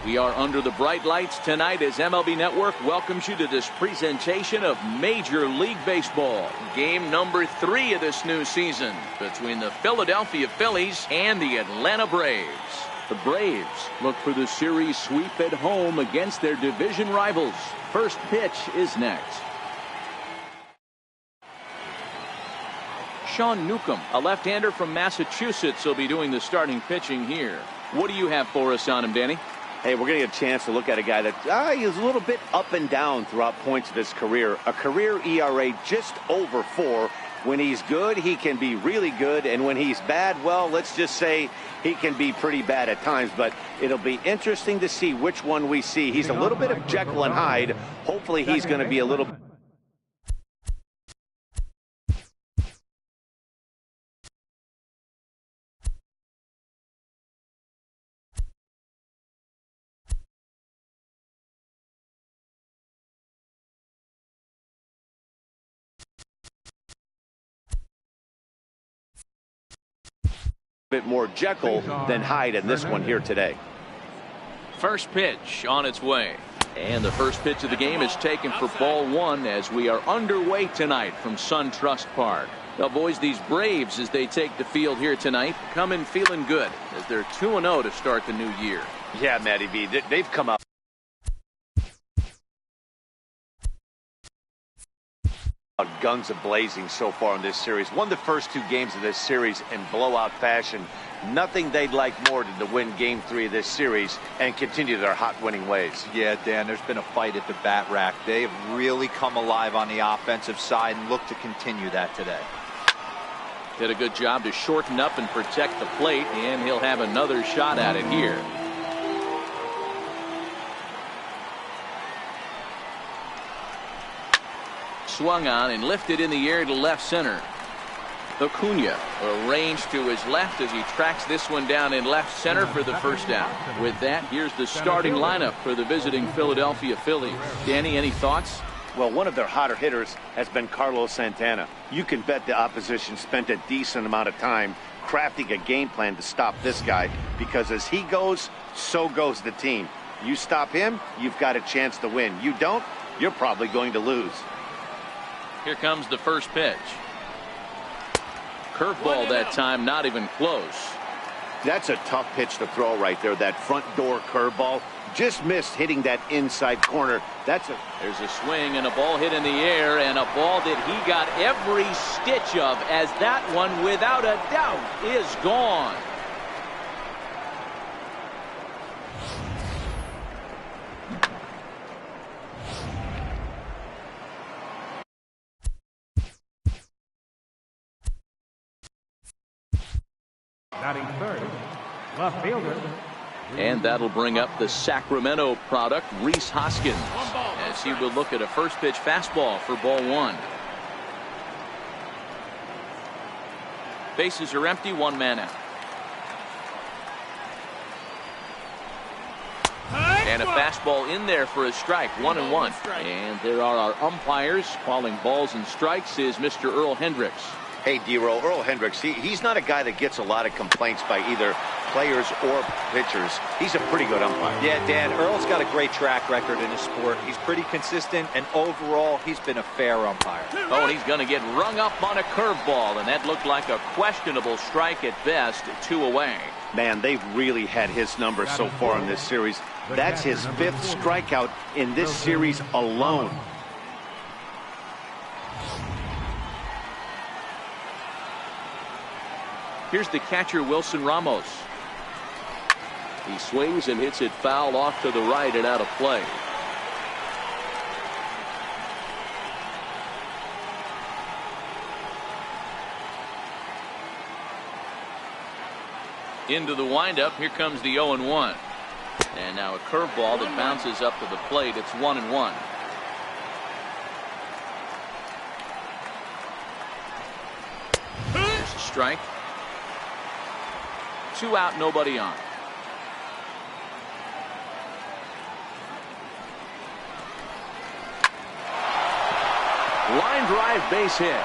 We are under the bright lights tonight as MLB Network welcomes you to this presentation of Major League Baseball. Game number 3 of this new season between the Philadelphia Phillies and the Atlanta Braves. The Braves look for the series sweep at home against their division rivals. First pitch is next. Sean Newcomb, a left-hander from Massachusetts, will be doing the starting pitching here. What do you have for us on him, Danny? Hey, we're going to get a chance to look at a guy that is a little bit up and down throughout points of his career. A career ERA just over 4. When he's good, he can be really good. And when he's bad, well, let's just say he can be pretty bad at times. But it'll be interesting to see which one we see. He's a little bit of Jekyll and Hyde. Hopefully he's going to be a little bit more Jekyll than Hyde in this one here today. First pitch on its way. And the first pitch of the game is taken for ball 1 as we are underway tonight from SunTrust Park. Well, boys, these Braves, as they take the field here tonight, come in feeling good as they're 2-0 to start the new year. Yeah, Matty B, they've come up guns a-blazing so far in this series. Won the first 2 games of this series in blowout fashion. Nothing they'd like more than to win game 3 of this series and continue their hot winning ways. Yeah, Dan, there's been a fight at the bat rack. They have really come alive on the offensive side and look to continue that today. Did a good job to shorten up and protect the plate, and he'll have another shot at it here. Swung on and lifted in the air to left center. Acuna arranged to his left as he tracks this one down in left center for the first down. With that, here's the starting lineup for the visiting Philadelphia Phillies. Danny, any thoughts? Well, one of their hotter hitters has been Carlos Santana. You can bet the opposition spent a decent amount of time crafting a game plan to stop this guy, because as he goes, so goes the team. You stop him, you've got a chance to win. You don't, you're probably going to lose. Here comes the first pitch. Curveball that time, not even close. That's a tough pitch to throw right there. That front door curveball just missed hitting that inside corner. There's a swing and a ball hit in the air, and a ball that he got every stitch of, as that one without a doubt is gone. Batting third, left fielder. And that'll bring up the Sacramento product, Rhys Hoskins, as he will look at a first pitch fastball for ball 1. Bases are empty, 1 man out. And a fastball in there for a strike, 1-1. And there are our umpires calling balls and strikes is Mr. Earl Hendricks. Hey, D-Roll, Earl Hendricks, he's not a guy that gets a lot of complaints by either players or pitchers. He's a pretty good umpire. Yeah, Dan, Earl's got a great track record in his sport. He's pretty consistent, and overall, he's been a fair umpire. Oh, and he's going to get rung up on a curveball, and that looked like a questionable strike at best, 2 away. Man, they've really had his number so far in this series. That's his 5th strikeout in this series alone. Here's the catcher, Wilson Ramos. He swings and hits it foul off to the right and out of play. Into the windup. Here comes the 0-1. And now a curveball that bounces up to the plate. It's 1-1. There's a strike. 2 out, nobody on. Line drive, base hit.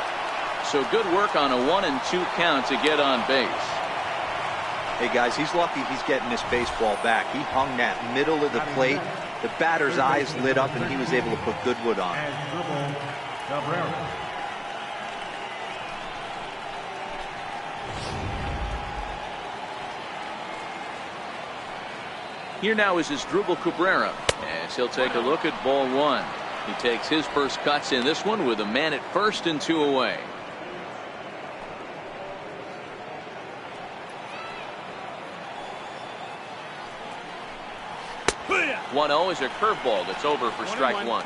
So good work on a 1-2 count to get on base. Hey guys, he's lucky he's getting this baseball back. He hung that middle of the plate. The batter's eyes lit up and he was able to put good wood on. Here now is Asdrubal Cabrera, as he'll take a look at ball one. He takes his first cuts in this one with a man at first and 2 away. 1-0 is a curveball that's over for strike one.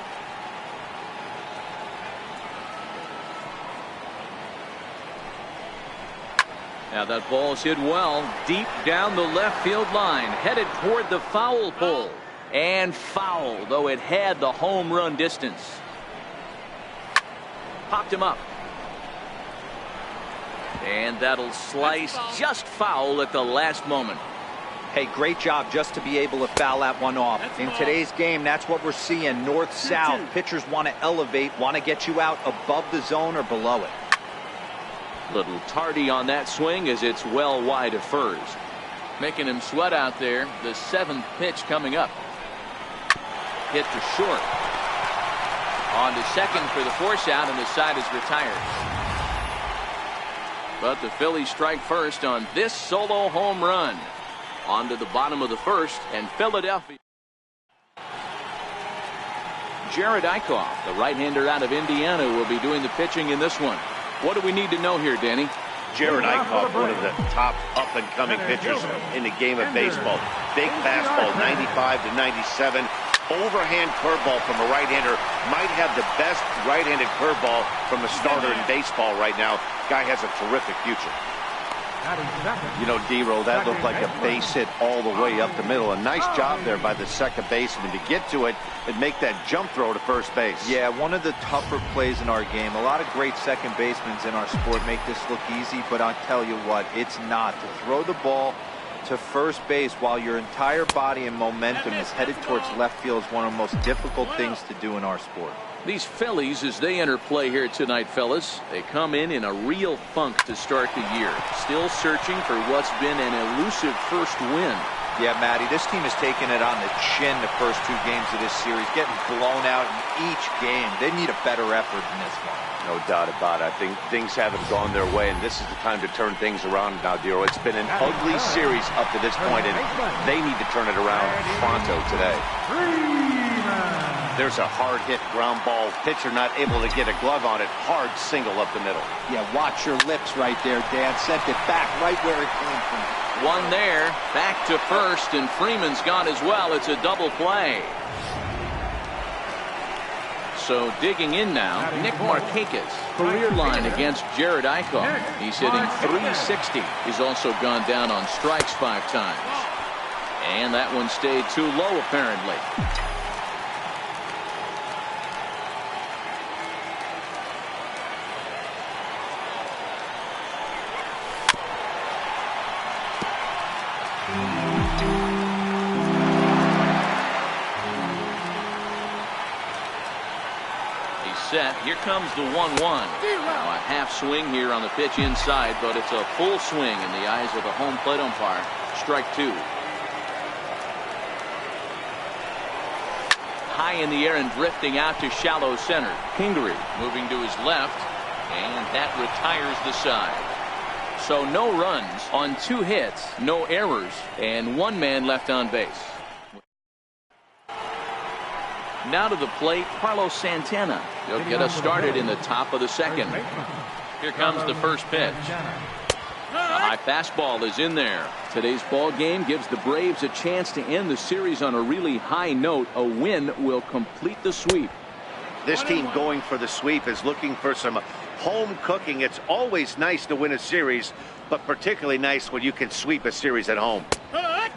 Now that ball's hit well deep down the left field line, headed toward the foul pole, and foul, though it had the home run distance. Popped him up, and that'll slice just foul at the last moment. Hey, great job just to be able to foul that one off. In today's game, that's what we're seeing. North-south. Pitchers want to elevate, want to get you out above the zone or below it. Little tardy on that swing as it's well wide of first. Making him sweat out there. The 7th pitch coming up. Hit to short. On to second for the force out, and the side is retired. But the Phillies strike first on this solo home run. On to the bottom of the first, and Philadelphia. Jared Eichhoff, the right-hander out of Indiana, will be doing the pitching in this one. What do we need to know here, Danny? Jared Eichhoff, one of the top up-and-coming pitchers in the game of baseball. Big fastball, 95 to 97. Overhand curveball from a right-hander. Might have the best right-handed curveball from a starter in baseball right now. Guy has a terrific future. You know, D-Roll, that looked like a base hit all the way up the middle. A nice job there by the second baseman to get to it and make that jump throw to first base. Yeah, one of the tougher plays in our game. A lot of great second basemen in our sport make this look easy, but I'll tell you what, it's not. To throw the ball to first base while your entire body and momentum is headed towards left field is one of the most difficult things to do in our sport. These Phillies, as they enter play here tonight, fellas, they come in a real funk to start the year. Still searching for what's been an elusive first win. Yeah, Matty, this team has taken it on the chin the first 2 games of this series, getting blown out in each game. They need a better effort than this one. No doubt about it. I think things haven't gone their way, and this is the time to turn things around now, Dero. It's been an ugly series up to this point, and they need to turn it around pronto today. There's a hard-hit ground ball. Pitcher not able to get a glove on it. Hard single up the middle. Yeah, watch your lips right there, Dan. Sent it back right where it came from. One there, back to first, and Freeman's gone as well. It's a double play. So digging in now, Nick Markakis, career line against Jared Eichhoff. He's hitting .360. He's also gone down on strikes 5 times. And that one stayed too low, apparently. Set. Here comes the 1-1. Now a half swing here on the pitch inside, but it's a full swing in the eyes of the home plate umpire. Strike 2. High in the air and drifting out to shallow center. Pingree moving to his left, and that retires the side. So no runs on 2 hits, no errors, and 1 man left on base. Now to the plate, Carlos Santana. He'll get us started in the top of the second. Here comes the first pitch. A high fastball is in there. Today's ball game gives the Braves a chance to end the series on a really high note. A win will complete the sweep. This team going for the sweep is looking for some home cooking. It's always nice to win a series, but particularly nice when you can sweep a series at home.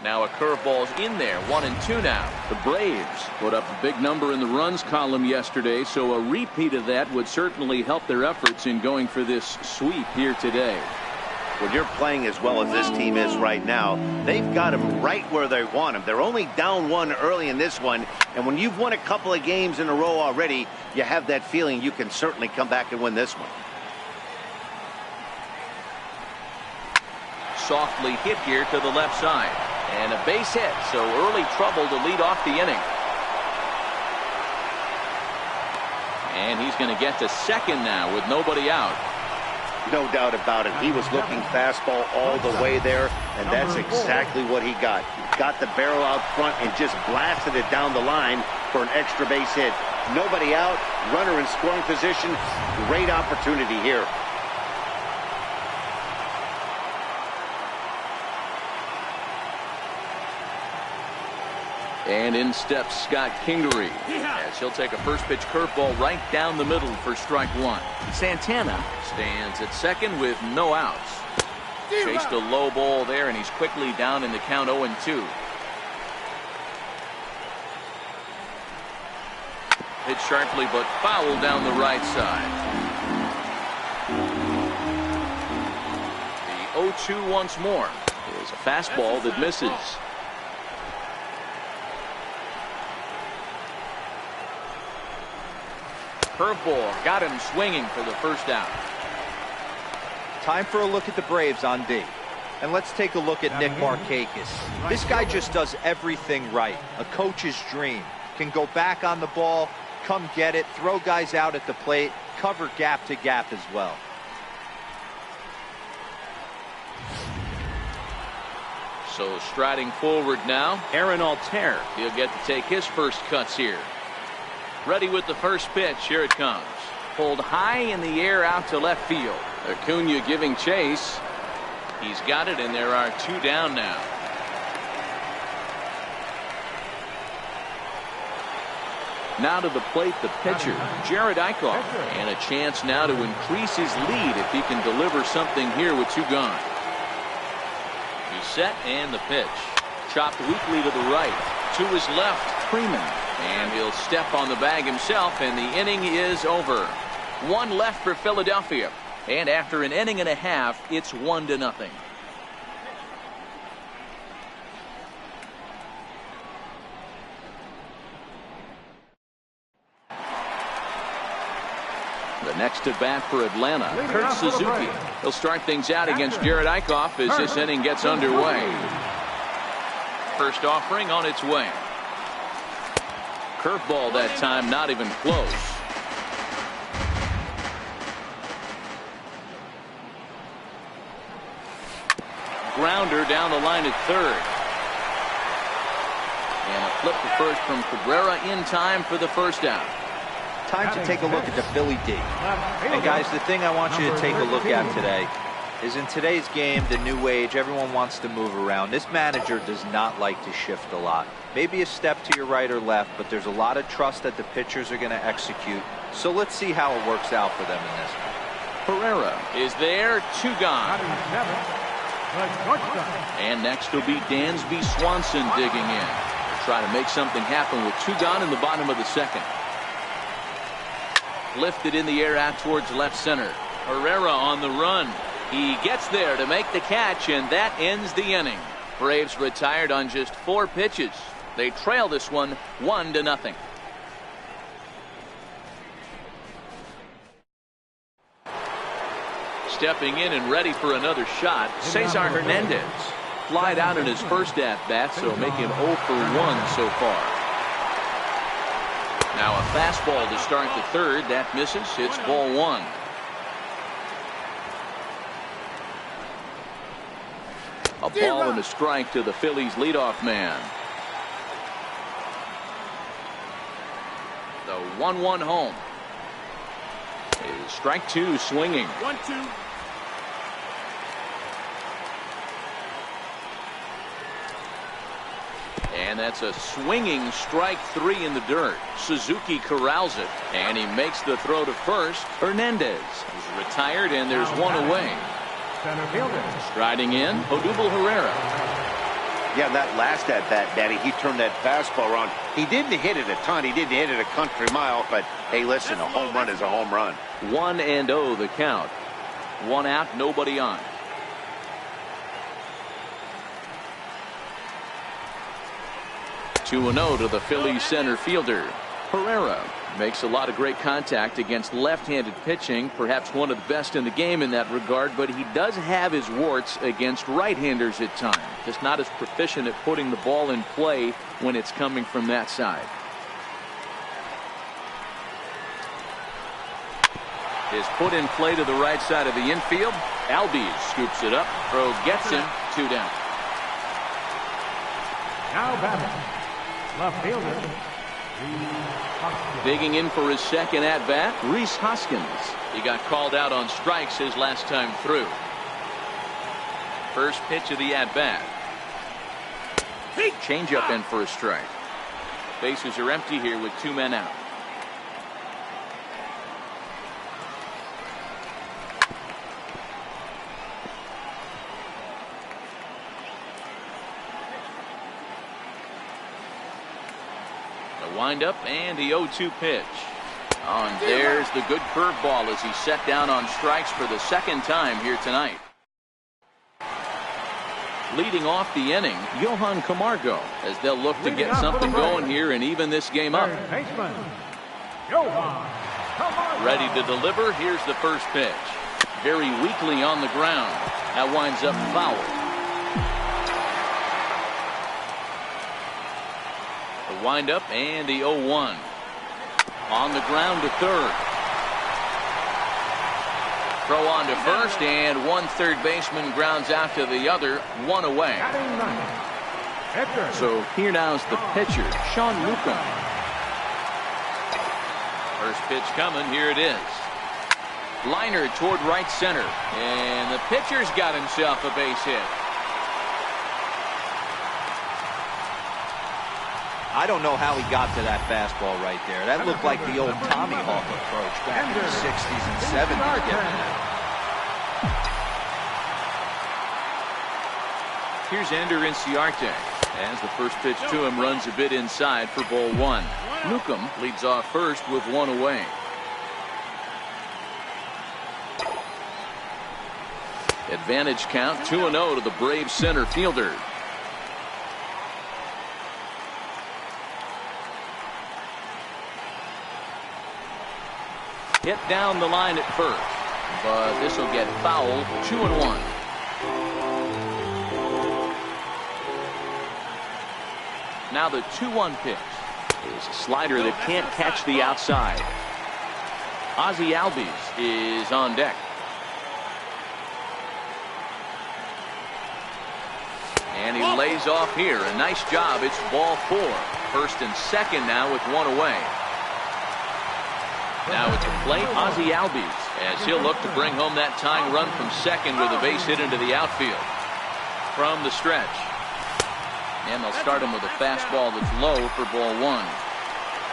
Now a curveball's in there, 1-2 now. The Braves put up a big number in the runs column yesterday, so a repeat of that would certainly help their efforts in going for this sweep here today. When you're playing as well as this team is right now, they've got them right where they want them. They're only down 1 early in this one, and when you've won a couple of games in a row already, you have that feeling you can certainly come back and win this one. softly hit here to the left side. And a base hit, so early trouble to lead off the inning. And he's going to get to second now with nobody out. No doubt about it. He was looking fastball all the way there, and that's exactly what he got. Got the barrel out front and just blasted it down the line for an extra base hit. Nobody out, runner in scoring position. Great opportunity here. And in steps Scott Kingery as he'll take a first pitch curveball right down the middle for strike one. Santana stands at second with no outs. Chased a low ball there, and he's quickly down in the count 0-2. Hit sharply but foul down the right side. The 0-2 once more is a fastball that misses. Curveball got him swinging for the first out. Time for a look at the Braves on D. And let's take a look at Nick Markakis. This guy just does everything right. A coach's dream. Can go back on the ball, come get it, throw guys out at the plate, cover gap to gap as well. So striding forward now, Aaron Altair. He'll get to take his first cuts here. Ready with the first pitch. Here it comes. Pulled high in the air out to left field. Acuna giving chase. He's got it, and there are two down now. Now to the plate, the pitcher, Jared Eichhoff. And a chance now to increase his lead if he can deliver something here with two gone. He's set, and the pitch. Chopped weakly to the right. To his left, Freeman. And he'll step on the bag himself, and the inning is over. One left for Philadelphia. And after an inning and a half, it's 1-0. The next at bat for Atlanta, Kurt Suzuki. He'll start things out against Jared Eichhoff as this inning gets underway. First offering on its way. Curveball that time, not even close. Grounder down the line at third. And a flip to first from Cabrera in time for the first out. Time to take a look at the Philly D. And guys, the thing I want you to take a look at today is in today's game, the new age, everyone wants to move around. This manager does not like to shift a lot. Maybe a step to your right or left, but there's a lot of trust that the pitchers are going to execute. So let's see how it works out for them in this one. Pereira is there, two gone. And next will be Dansby Swanson digging in. Try to make something happen with two gone in the bottom of the second. Lifted in the air out towards left center. Herrera on the run. He gets there to make the catch, and that ends the inning. Braves retired on just 4 pitches. They trail this one 1-0. Stepping in and ready for another shot, Cesar Hernandez. Flied out in his first at-bat, so make him 0 for 1 so far. Now a fastball to start the third. That misses. It's ball 1. A ball and a strike to the Phillies leadoff man. The 1-1 home. Is strike 2 swinging. 1-2. And that's a swinging strike 3 in the dirt. Suzuki corrals it, and he makes the throw to first. Hernandez is retired, and there's one away. Center fielder. Striding in, Odubel Herrera. Yeah, that last at-bat, Daddy, he turned that fastball around. He didn't hit it a ton. He didn't hit it a country mile, but hey, listen, a home run is a home run. 1-0 the count. One out, nobody on. Two 2-0 to the Phillies center fielder. Herrera makes a lot of great contact against left-handed pitching, perhaps one of the best in the game in that regard, but he does have his warts against right-handers at times. Just not as proficient at putting the ball in play when it's coming from that side. Is put in play to the right side of the infield. Albies scoops it up. Throw gets him. 2 down. Now batting, left fielder. Digging in for his second at-bat, Rhys Hoskins. He got called out on strikes his last time through. First pitch of the at-bat. Change-up in for a strike. Bases are empty here with 2 men out. Wind-up and the 0-2 pitch. And there's the good curveball as he's set down on strikes for the second time here tonight. Leading off the inning, Johan Camargo, as they'll look to get something going here and even this game up. Ready to deliver. Here's the first pitch. Very weakly on the ground. That winds up foul. Wind up and the 0-1 on the ground to third. Throw on to first, and one third baseman grounds out to the other, 1 away. So here now is the pitcher, Sean Newcomb. First pitch coming. Here it is. Liner toward right center, and the pitcher's got himself a base hit. I don't know how he got to that fastball right there. That looked like the old Tommy Hawk approach back in the 60s and 70s. Here's Ender Inciarte as the first pitch to him runs a bit inside for ball 1. Newcomb leads off first with 1 away. Advantage count 2-0 to the Braves center fielder. Hit down the line at first, but this will get fouled. 2-1. Now the 2-1 pitch is a slider that can't catch the outside. Ozzie Albies is on deck. And he lays off here. A nice job. It's ball 4. First and second now with 1 away. Now at the plate, Ozzie Albies, as he'll look to bring home that tying run from second with a base hit into the outfield. From the stretch. And they'll start him with a fastball that's low for ball 1.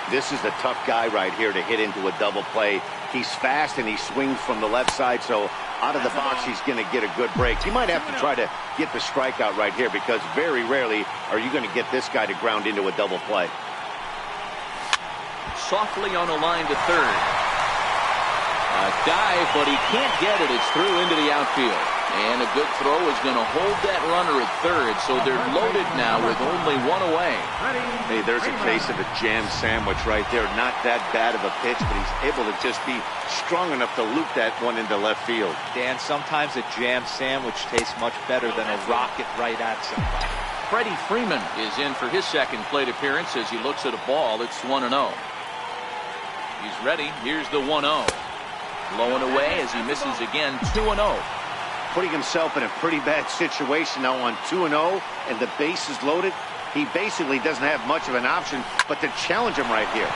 This is a tough guy right here to hit into a double play. He's fast and he swings from the left side, so out of the box he's going to get a good break. You might have to try to get the strikeout right here because very rarely are you going to get this guy to ground into a double play. Softly on a line to third. A dive, but he can't get it. It's through into the outfield. And a good throw is going to hold that runner at third, so they're loaded now with only 1 away. Hey, there's a case of a jam sandwich right there. Not that bad of a pitch, but he's able to just be strong enough to loop that one into left field. Dan, sometimes a jam sandwich tastes much better than a rocket right at somebody. Freddie Freeman is in for his second plate appearance as he looks at a ball. It's 1-0. He's ready. Here's the 1-0. Blowing away as he misses again. 2-0. Putting himself in a pretty bad situation now on 2-0, and the base is loaded. He basically doesn't have much of an option but to challenge him right here.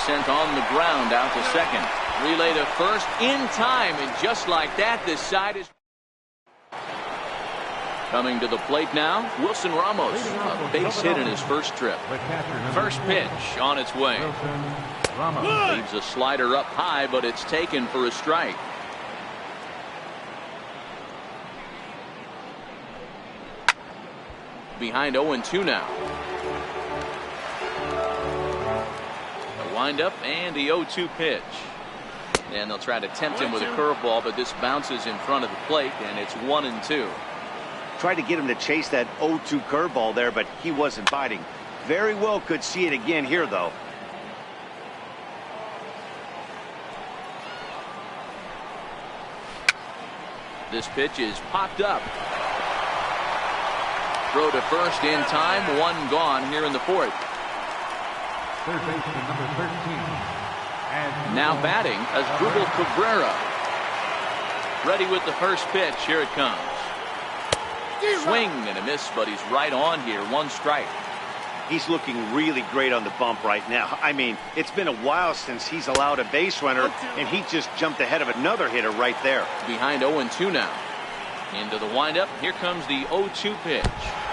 Sent on the ground out to second. Relay to first in time, and just like that, this side is coming to the plate now. Wilson Ramos, a base hit in his first trip. First pitch on its way. Leaves a slider up high, but it's taken for a strike. Behind 0-2 now. A windup and the 0-2 pitch. And they'll try to tempt him with a curveball, but this bounces in front of the plate, and it's 1-2. Tried to get him to chase that 0-2 curveball there, but he wasn't biting. Very well could see it again here, though. This pitch is popped up. Throw to first in time. One gone here in the fourth. Third baseman number 13. And Now batting Asdrubal Cabrera. Ready with the first pitch. Here it comes. Swing and a miss, but he's right on here. One strike. He's looking really great on the bump right now. I mean, it's been a while since he's allowed a base runner, and he just jumped ahead of another hitter right there. Behind 0-2 now. Into the windup. Here comes the 0-2 pitch.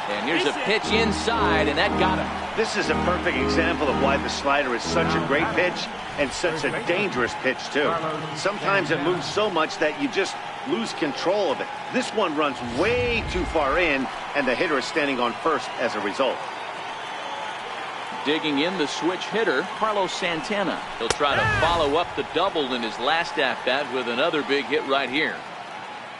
And here's a pitch inside, and that got him. This is a perfect example of why the slider is such a great pitch and such a dangerous pitch, too. Sometimes it moves so much that you just lose control of it. This one runs way too far in, and the hitter is standing on first as a result. Digging in the switch hitter, Carlos Santana. He'll try to follow up the double in his last at-bat with another big hit right here.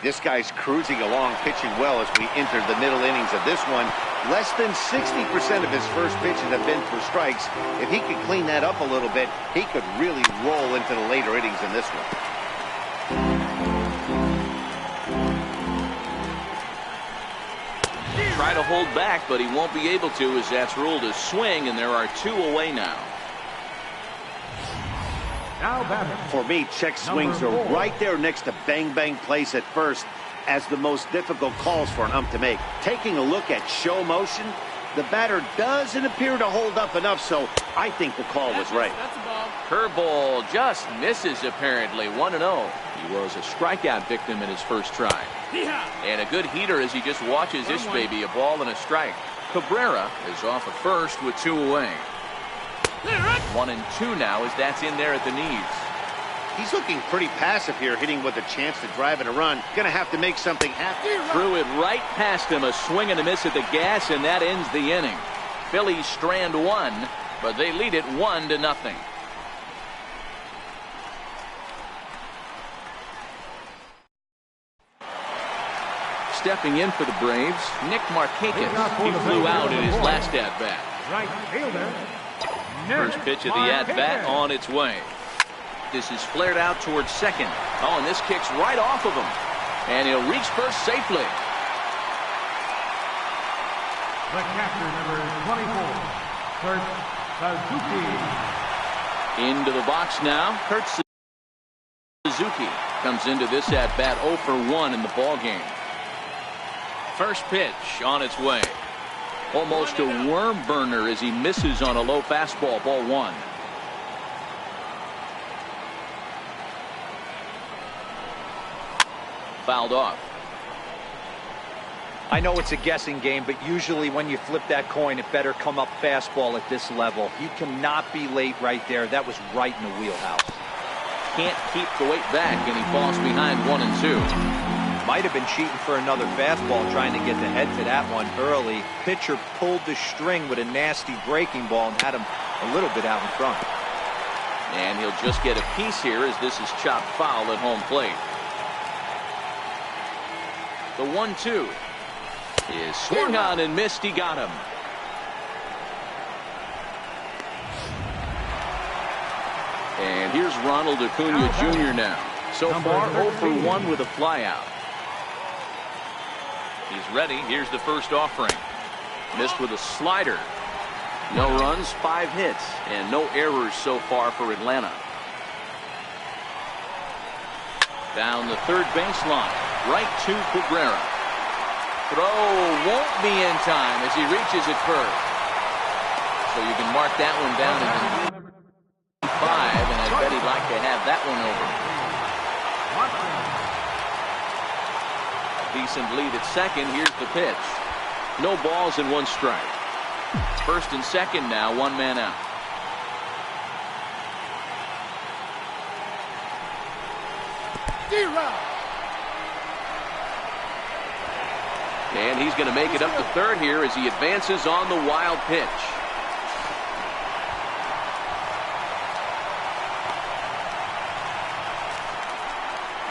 This guy's cruising along, pitching well as we enter the middle innings of this one. Less than 60% of his first pitches have been for strikes. If he could clean that up a little bit, he could really roll into the later innings in this one. Try to hold back, but he won't be able to, as that's ruled a swing, and there are two away now. now batting. For me, check swings are right there next to bang place at first as the most difficult calls for an ump to make. Taking a look at show motion, the batter doesn't appear to hold up enough, so I think the call was right. That's a ball. Curveball just misses, apparently. 1-0. He was a strikeout victim in his first try. And a good heater as he just watches this baby, a ball and a strike. Cabrera is off at first with two away. 1-2 now as that's in there at the knees. He's looking pretty passive here, hitting with a chance to drive in a run. Gonna have to make something happen. Threw it right past him, a swing and a miss at the gas, and that ends the inning. Phillies strand one, but they lead it 1-0. Stepping in for the Braves, Nick Markakis. He flew out in his last at-bat. Right fielder. First pitch of the at-bat on its way. This is flared out towards second. Oh, and this kicks right off of him. And he'll reach first safely. The catcher, number 24, Kurt Suzuki. Into the box now, Kurt Suzuki comes into this at-bat 0 for 1 in the ballgame. First pitch on its way. Almost a worm burner as he misses on a low fastball, ball 1. Fouled off. I know it's a guessing game, but usually when you flip that coin, it better come up fastball at this level. He cannot be late right there. That was right in the wheelhouse. Can't keep the weight back, and he falls behind 1-2. Might have been cheating for another fastball, trying to get the head to that one early. Pitcher pulled the string with a nasty breaking ball and had him a little bit out in front. And he'll just get a piece here as this is chopped foul at home plate. The 1-2 is swung on and missed. He got him. And here's Ronald Acuna Jr. now. So far 0 for 1 with a flyout. He's ready. Here's the first offering. Missed with a slider. No runs, 5 hits, and no errors so far for Atlanta. Down the third baseline. Right to Cabrera. Throw won't be in time as he reaches it first. So you can mark that one down in 5, and I bet he'd like to have that one over. Decent lead at second. Here's the pitch. No balls and 1 strike. First and second now, 1 man out. And he's going to make it up to third here as he advances on the wild pitch.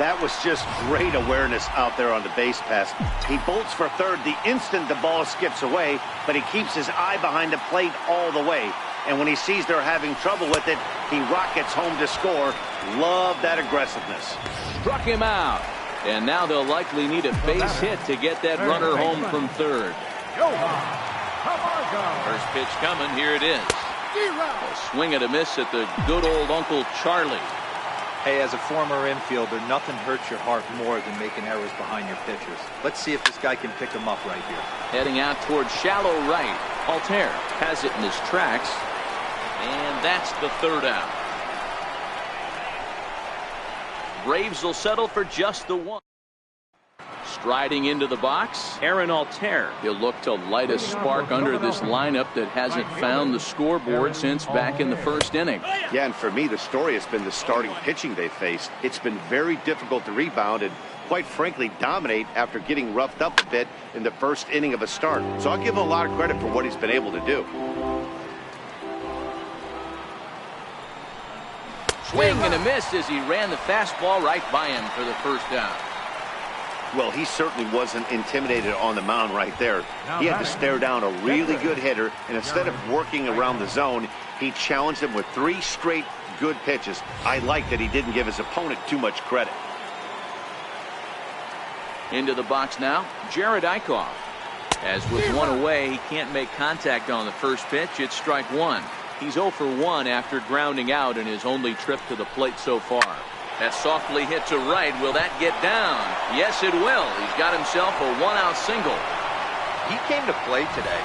That was just great awareness out there on the base pass. He bolts for third the instant the ball skips away, but he keeps his eye behind the plate all the way. And when he sees they're having trouble with it, he rockets home to score. Love that aggressiveness. Struck him out. And now they'll likely need a base hit to get that runner home from third. First pitch coming. Here it is. A swing and a miss at the good old Uncle Charlie. Hey, as a former infielder, nothing hurts your heart more than making errors behind your pitchers. Let's see if this guy can pick them up right here. Heading out towards shallow right. Altair has it in his tracks. And that's the third out. Braves will settle for just the one. Striding into the box, Aaron Altair. He'll look to light a spark under this lineup that hasn't found the scoreboard since back in the first inning. Yeah, and for me, the story has been the starting pitching they faced. It's been very difficult to rebound and, quite frankly, dominate after getting roughed up a bit in the first inning of a start. So I'll give him a lot of credit for what he's been able to do. Swing and a miss as he ran the fastball right by him for the first down. Well, he certainly wasn't intimidated on the mound right there. He had to stare down a really good hitter, and instead of working around the zone, he challenged him with 3 straight good pitches. I like that he didn't give his opponent too much credit. Into the box now, Jared Eichhoff. As with one away, he can't make contact on the first pitch. It's strike one. He's 0 for 1 after grounding out in his only trip to the plate so far. That softly hit to right. Will that get down? Yes, it will. He's got himself a 1-out single. He came to play today,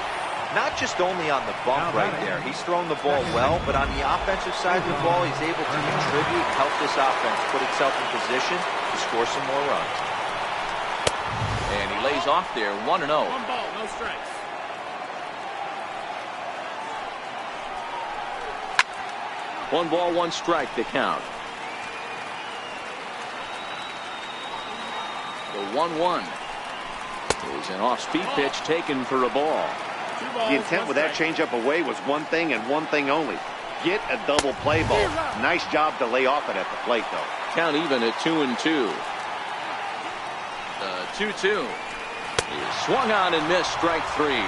not just only on the bump right there. He's thrown the ball well, but on the offensive side of the ball, he's able to contribute and help this offense put itself in position to score some more runs. And he lays off there, 1-0. 1 ball, no strikes. One ball, 1 strike to count. The 1-1 is an off-speed pitch taken for a ball. The intent with that changeup away was one thing and one thing only. Get a double play ball. Nice job to lay off it at the plate, though. Count even at 2-2. The 2-2 is swung on and missed, strike 3.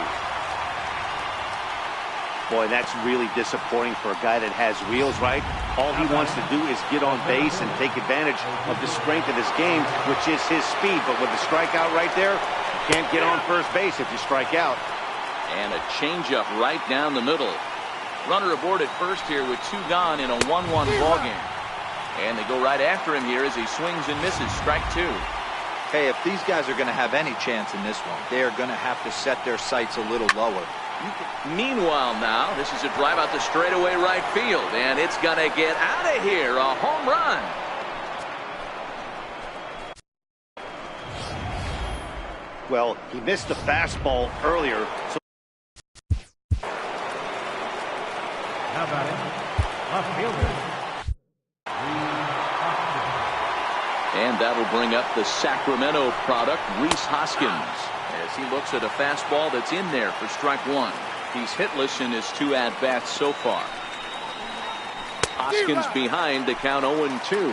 Boy, that's really disappointing for a guy that has wheels, right? All he wants to do is get on base and take advantage of the strength of his game, which is his speed. But with the strikeout right there, you can't get on first base if you strike out. And a changeup right down the middle. Runner aboard at first here with 2 gone in a 1-1 ball game. And they go right after him here as he swings and misses, strike 2. Hey, if these guys are going to have any chance in this one, they are going to have to set their sights a little lower. Meanwhile now, this is a drive out the straightaway right field, and it's going to get out of here. A home run. Well, he missed the fastball earlier. So Now batting, left fielder. And that'll bring up the Sacramento product, Rhys Hoskins, as he looks at a fastball that's in there for strike 1. He's hitless in his 2 at-bats so far. Hoskins behind to count 0-2.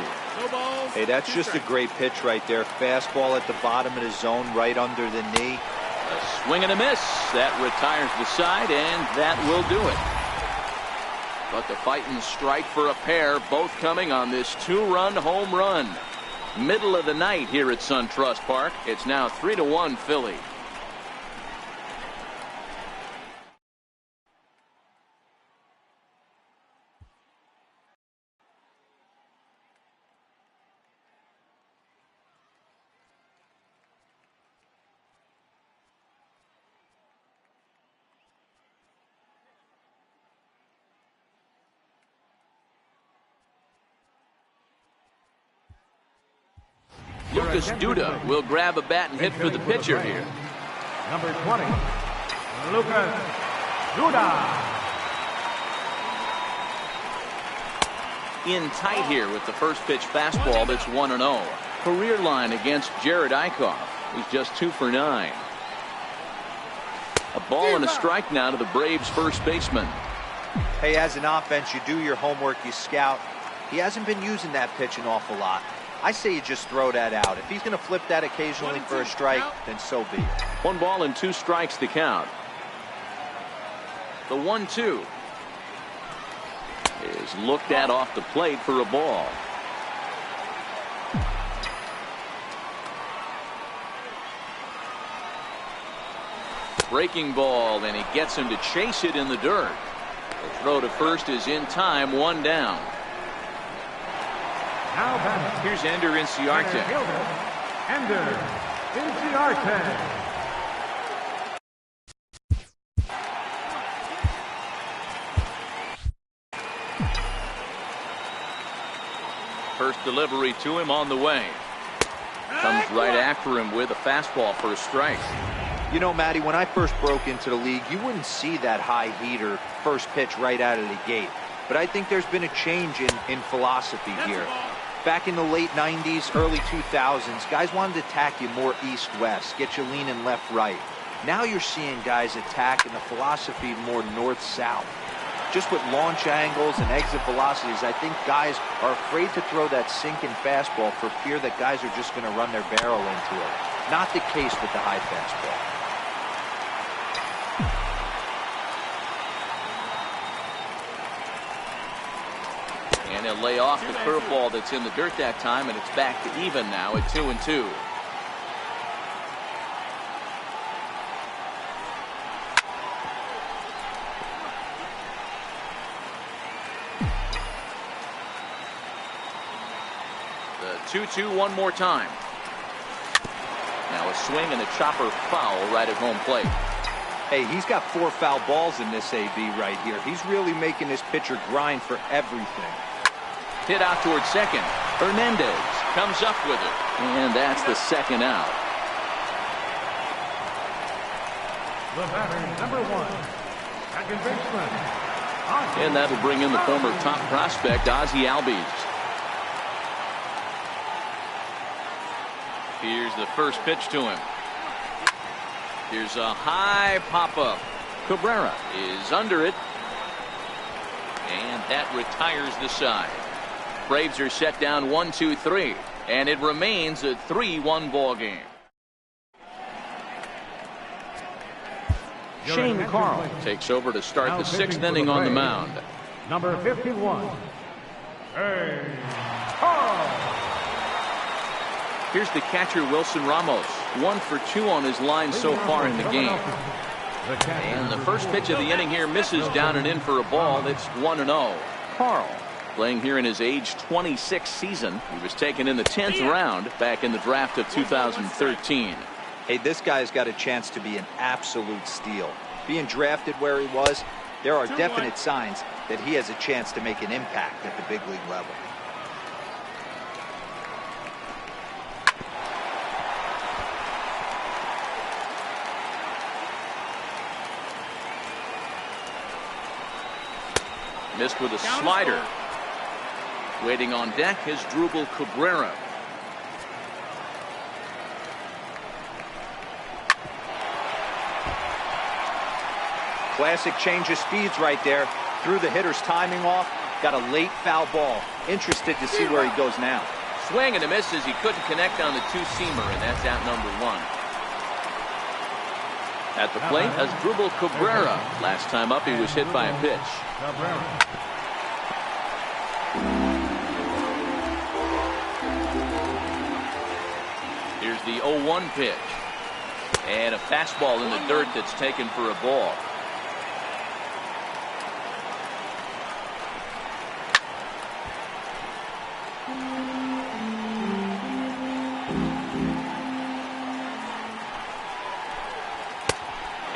Hey, that's just a great pitch right there. Fastball at the bottom of the zone, right under the knee. A swing and a miss. That retires the side, and that will do it. But the fighting strike for a pair, both coming on this 2-run home run. Middle of the night here at SunTrust Park. It's now 3-1 Philly. Lucas Duda will grab a bat and hit for the pitcher here. Number 20, Lucas Duda. In tight here with the first pitch fastball that's 1-0. Career line against Jared Eichhoff. He's just 2 for 9. A ball and a strike now to the Braves first baseman. Hey, as an offense, you do your homework, you scout. He hasn't been using that pitch an awful lot. I say you just throw that out. If he's going to flip that occasionally for a strike, then so be it. 1 ball and 2 strikes to count. The 1-2 is looked at off the plate for a ball. Breaking ball, and he gets him to chase it in the dirt. The throw to first is in time, 1 down. Now batting. Here's Ender Inciarte. Center fielder, Ender Inciarte. First delivery to him on the way. Comes right after him with a fastball for a strike. You know, Matty, when I first broke into the league, you wouldn't see that high heater first pitch right out of the gate. But I think there's been a change in philosophy here. Back in the late 90s, early 2000s, guys wanted to attack you more east-west, get you leaning left-right. Now you're seeing guys attack in the philosophy more north-south. Just with launch angles and exit velocities, I think guys are afraid to throw that sinking fastball for fear that guys are just going to run their barrel into it. Not the case with the high fastball. And he'll lay off the curveball that's in the dirt that time, and it's back to even now at 2-2. The 2-2 one more time. Now a swing and a chopper foul right at home plate. Hey, he's got 4 foul balls in this AB right here. He's really making this pitcher grind for everything. Hit out towards second. Hernandez comes up with it. And that's the second out. The batter, number 1, second baseman. And that'll bring in the former top prospect, Ozzie Albies. Here's the first pitch to him. Here's a high pop-up. Cabrera is under it. And that retires the side. Braves are set down 1-2-3. And it remains a 3-1 ball game. Shane Carl takes over to start the 6th inning on the mound. Number 51. Hey, Carl. Here's the catcher, Wilson Ramos. 1 for 2 on his line so far in the game. And the first pitch of the inning here misses down and in for a ball. It's 1-0. Carl, playing here in his age 26 season. He was taken in the 10th round back in the draft of 2013. Hey, this guy's got a chance to be an absolute steal. Being drafted where he was, there are definite signs that he has a chance to make an impact at the big league level. Missed with a slider. Waiting on deck is Drupal Cabrera. Classic change of speeds right there. Threw the hitter's timing off. Got a late foul ball. Interested to see where he goes now. Swing and a miss as he couldn't connect on the two-seamer, and that's out number 1. At the plate as Drupal Cabrera. Last time up he was hit by a pitch. Here's the 0-1 pitch. And a fastball in the dirt that's taken for a ball.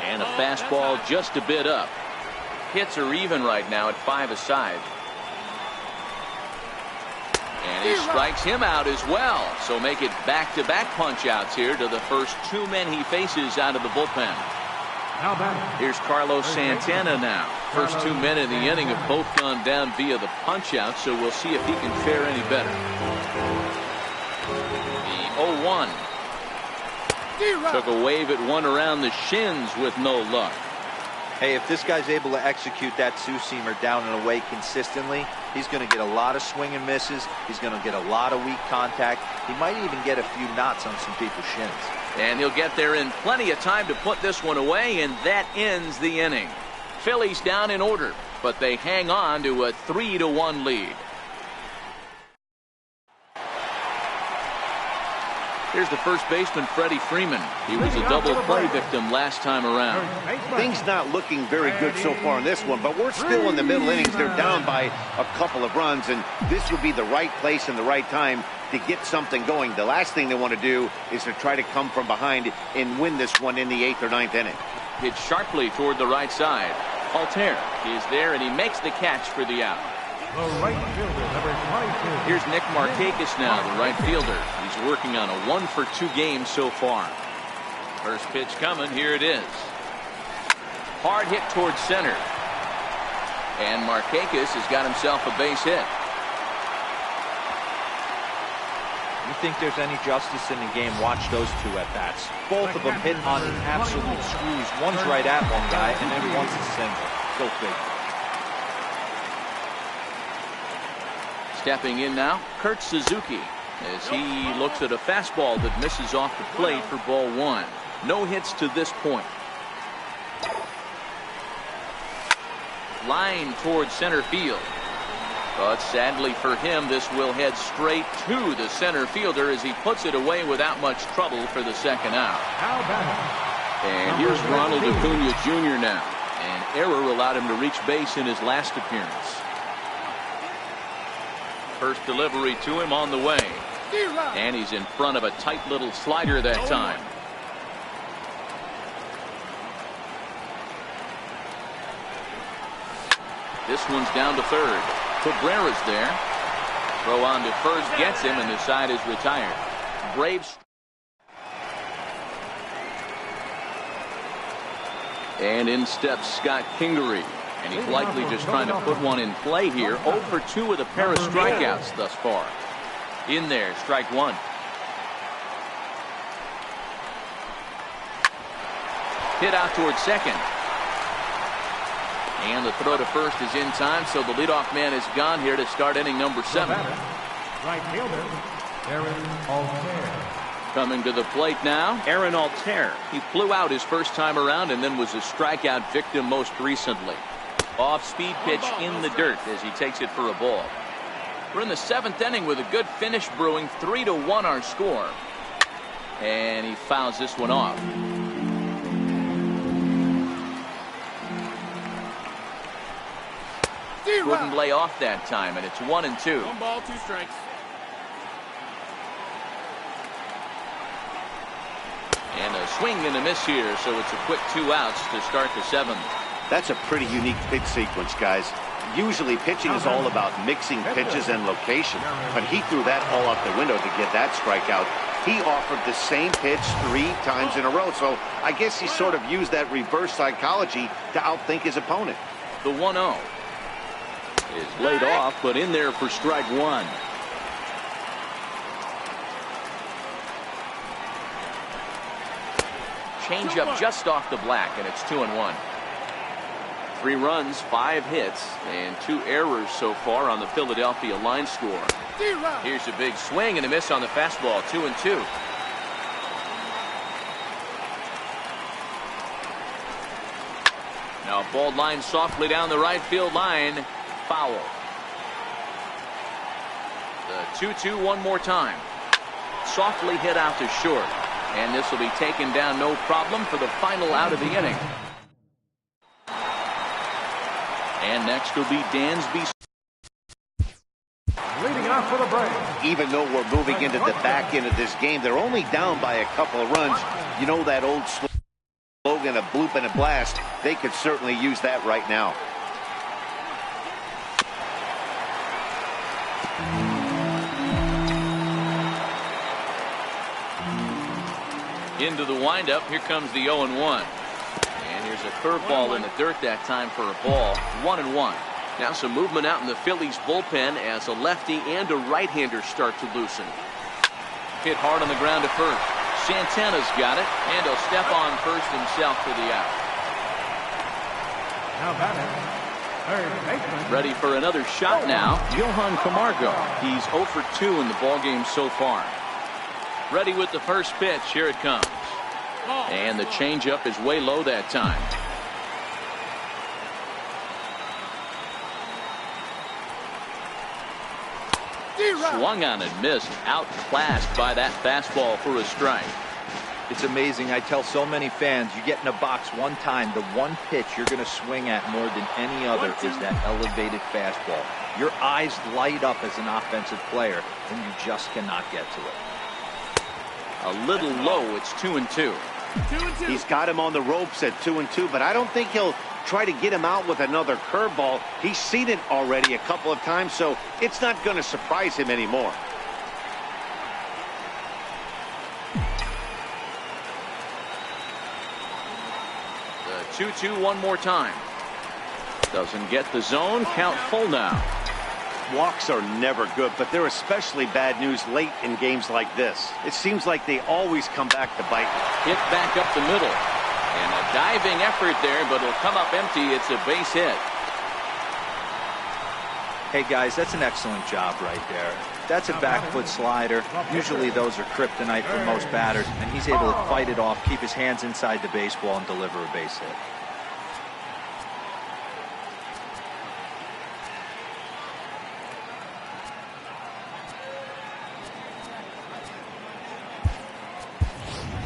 And a fastball just a bit up. Hits are even right now at 5 aside. And he strikes him out as well. So make it back-to-back punch-outs here to the first 2 men he faces out of the bullpen. Here's Carlos Santana now. First 2 men in the inning have both gone down via the punch-out, so we'll see if he can fare any better. The 0-1. Took a wave at one around the shins with no luck. Hey, if this guy's able to execute that two-seamer down and away consistently, he's going to get a lot of swing and misses. He's going to get a lot of weak contact. He might even get a few knots on some people's shins. And he'll get there in plenty of time to put this one away, and that ends the inning. Phillies down in order, but they hang on to a 3-1 lead. Here's the first baseman, Freddie Freeman. He was a double play victim last time around. Things not looking very good so far in this one, but we're still in the middle innings. They're down by a couple of runs, and this would be the right place and the right time to get something going. The last thing they want to do is to try to come from behind and win this one in the 8th or 9th inning. Hit sharply toward the right side. Altair is there, and he makes the catch for the out. The right fielder, number 22. Here's Nick Markakis now, the right fielder. He's working on a 1-for-2 game so far. First pitch coming. Here it is. Hard hit towards center. And Markakis has got himself a base hit. You think there's any justice in the game, watch those two at-bats. Both of them hit on the absolute screws. One's right at one guy, and then one's a single. Go figure. Stepping in now, Kurt Suzuki, as he looks at a fastball that misses off the plate for ball 1. No hits to this point. Line towards center field. But sadly for him, this will head straight to the center fielder as he puts it away without much trouble for the second out. And here's Ronald Acuna Jr. now. An error allowed him to reach base in his last appearance. First delivery to him on the way. And he's in front of a tight little slider that time. This one's down to third. Cabrera's there. Throw on to first gets him, and the side is retired. Braves. And in steps Scott Kingery. And he's likely just trying to put one in play here. 0 for 2 with a pair of strikeouts thus far. In there, strike one. Hit out towards second. And the throw to first is in time, so the leadoff man is gone here to start inning number 7. Right fielder, Aaron Altair. Coming to the plate now, Aaron Altair. He flew out his first time around and then was a strikeout victim most recently. Off-speed pitch in the dirt as he takes it for a ball. We're in the 7th inning with a good finish brewing. 3-1 our score. And he fouls this one off. Wouldn't lay off that time, and it's 1-2. 1 ball, 2 strikes. And a swing and a miss here, so it's a quick 2 outs to start the 7th. That's a pretty unique pitch sequence, guys. Usually pitching is all about mixing pitches and location, but he threw that all out the window to get that strikeout. He offered the same pitch 3 times in a row, so I guess he sort of used that reverse psychology to outthink his opponent. The 1-0 is laid off, but in there for strike one. Change up just off the black, and it's 2-1. 3 runs, 5 hits, and 2 errors so far on the Philadelphia line score. Here's a big swing and a miss on the fastball. 2-2. Now ball line softly down the right field line. Foul. The 2-2 one more time. Softly hit out to short. And this will be taken down no problem for the final out of the inning. And next will be Dansby. Leading off for the Braves. Even though we're moving into the back end of this game, they're only down by a couple of runs. You know that old slogan, a bloop and a blast. They could certainly use that right now. Into the windup. Here comes the 0-1. And here's a curveball in the dirt that time for a ball. 1-1. Now some movement out in the Phillies bullpen as a lefty and a right-hander start to loosen. Hit hard on the ground to first. Santana's got it, and he'll step on first himself for the out. Now batting, third baseman. Ready for another shot now, Johan Camargo. He's 0 for 2 in the ballgame so far. Ready with the first pitch. Here it comes. And the changeup is way low that time. swung on and missed. Outclassed by that fastball for a strike. It's amazing. I tell so many fans, you get in a box one time, the one pitch you're going to swing at more than any other is that elevated fastball. Your eyes light up as an offensive player, and you just cannot get to it. A little low. It's 2-2. He's got him on the ropes at 2-2, but I don't think he'll try to get him out with another curveball. He's seen it already a couple of times, so it's not going to surprise him anymore. The 2-2 one more time. Doesn't get the zone. Count full now. Walks are never good, but they're especially bad news late in games like this. It seems like they always come back to bite. Hit back up the middle. And a diving effort there, but it'll come up empty. It's a base hit. Hey, guys, that's an excellent job right there. That's a back foot slider. Usually those are kryptonite for most batters, and he's able to fight it off, keep his hands inside the baseball, and deliver a base hit.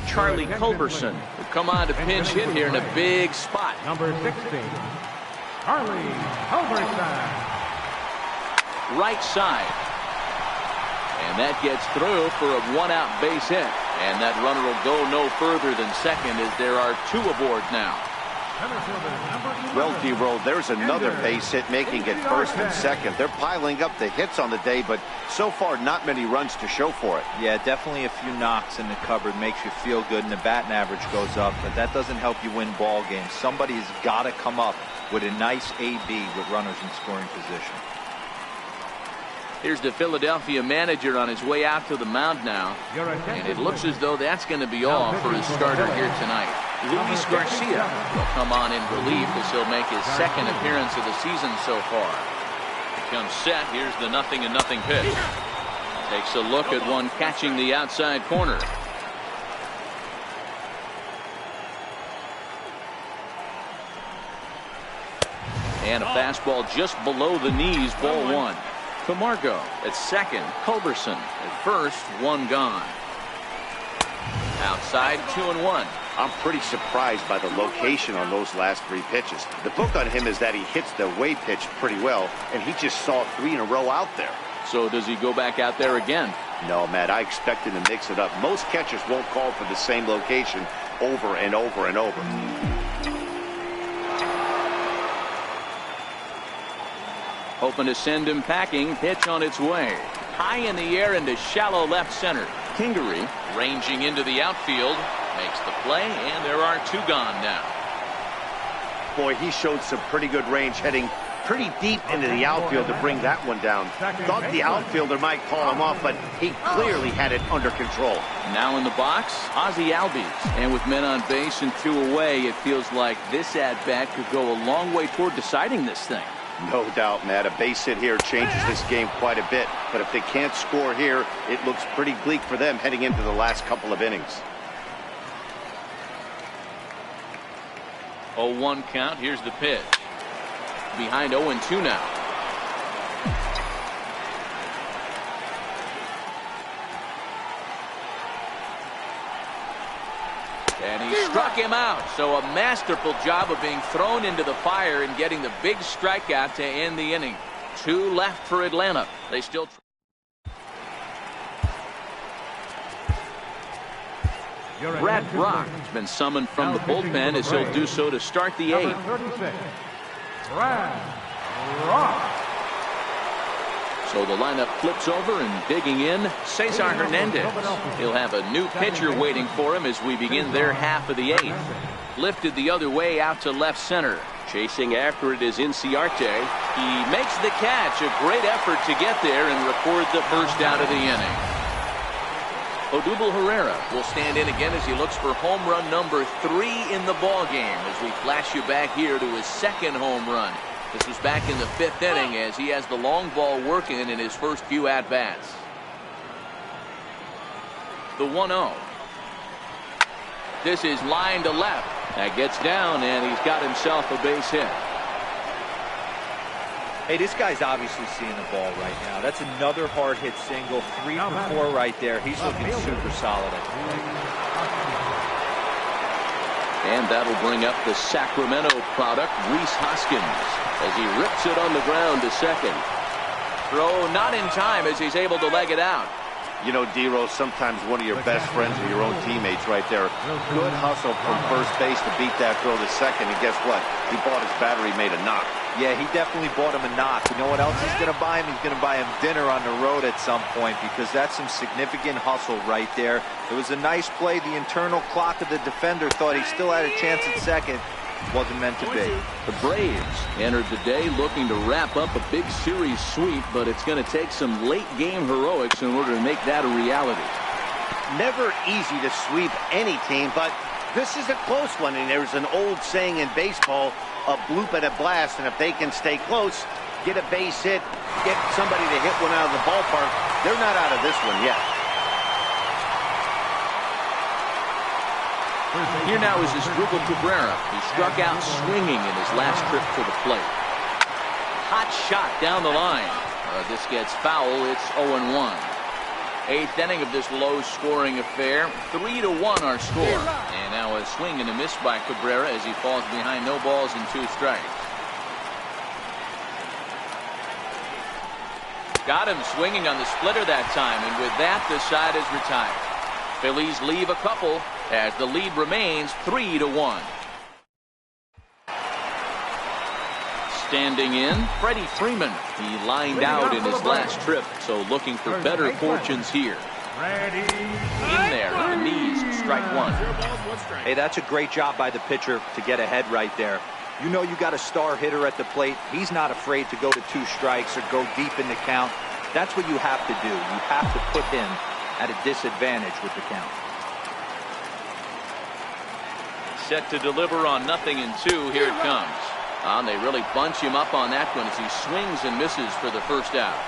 Charlie Culberson will come on to pinch hit here in a big spot. Number 16, Charlie Culberson. Right side. And that gets through for a one-out base hit. And that runner will go no further than second as there are two aboard now. Well, D-Roll, there's another base hit making it first and second. They're piling up the hits on the day, but so far not many runs to show for it. Yeah, definitely a few knocks in the cupboard makes you feel good, and the batting average goes up, but that doesn't help you win ball games. Somebody's got to come up with a nice AB with runners in scoring position. Here's the Philadelphia manager on his way out to the mound now. And it looks as though that's going to be all for his starter here tonight. Luis Garcia will come on in relief as he'll make his second appearance of the season so far. He comes set. Here's the 0-0 pitch. Takes a look at one catching the outside corner. And a fastball just below the knees, ball one. Camargo at second, Culberson at first, one gone. Outside, 2-1. I'm pretty surprised by the location on those last three pitches. The book on him is that he hits the way pitch pretty well, and he just saw three in a row out there. So does he go back out there again? No, Matt, I expect him to mix it up. Most catchers won't call for the same location over and over and over. Hoping to send him packing. Pitch on its way. High in the air into shallow left center. Kingery ranging into the outfield. Makes the play, and there are two gone now. Boy, he showed some pretty good range, heading pretty deep into the outfield to bring that one down. Thought the outfielder might call him off, but he clearly had it under control. Now in the box, Ozzie Albies. And with men on base and two away, it feels like this at-bat could go a long way toward deciding this thing. No doubt, Matt. A base hit here changes this game quite a bit. But if they can't score here, it looks pretty bleak for them heading into the last couple of innings. 0-1 count. Here's the pitch. Behind 0-2 now. And he struck him out. So a masterful job of being thrown into the fire and getting the big strikeout to end the inning. Two left for Atlanta. They still. Brad Brock has been summoned from the bullpen as he'll do so to start the eighth. Brad Brock. So the lineup flips over and digging in, Cesar Hernandez. He'll have a new pitcher waiting for him as we begin their half of the eighth. Lifted the other way out to left center. Chasing after it is Inciarte. He makes the catch. A great effort to get there and record the first out of the inning. Odubel Herrera will stand in again as he looks for home run number 3 in the ball game as we flash you back here to his second home run. This was back in the 5th inning as he has the long ball working in his first few at-bats. The 1-0. This is line to left. That gets down and he's got himself a base hit. Hey, this guy's obviously seeing the ball right now. That's another hard hit single. 3 for 4 right there. He's looking super solid at the plate. And that'll bring up the Sacramento product, Rhys Hoskins, as he rips it on the ground to second. Throw not in time as he's able to leg it out. You know, D-Rose, sometimes one of your best friends are your own teammates right there. Good hustle from first base to beat that throw to second. And guess what? He bought his battery made a knock. Yeah, he definitely bought him a knock. You know what else he's going to buy him? He's going to buy him dinner on the road at some point, because that's some significant hustle right there. It was a nice play. The internal clock of the defender thought he still had a chance at second. Wasn't meant to be. The Braves entered the day looking to wrap up a big series sweep, but it's going to take some late game heroics in order to make that a reality. Never easy to sweep any team, but this is a close one, and there's an old saying in baseball, a bloop and a blast, and if they can stay close, get a base hit, get somebody to hit one out of the ballpark, they're not out of this one yet. Here now is Asdrubal Cabrera, who struck out swinging in his last trip to the plate. Hot shot down the line. This gets foul. It's 0-1. Eighth inning of this low-scoring affair. 3-1 our score. And now a swing and a miss by Cabrera as he falls behind no balls and 2 strikes. Got him swinging on the splitter that time, and with that, the side is retired. Phillies leave a couple as the lead remains 3-1. Standing in, Freddie Freeman. He lined out in his last trip, so looking for better fortunes here. In there, the knees, strike 1. Hey, that's a great job by the pitcher to get ahead right there. You know you got a star hitter at the plate. He's not afraid to go to 2 strikes or go deep in the count. That's what you have to do. You have to put him at a disadvantage with the count. Set to deliver on 0-2. Here it comes. They really bunch him up on that one as he swings and misses for the first out.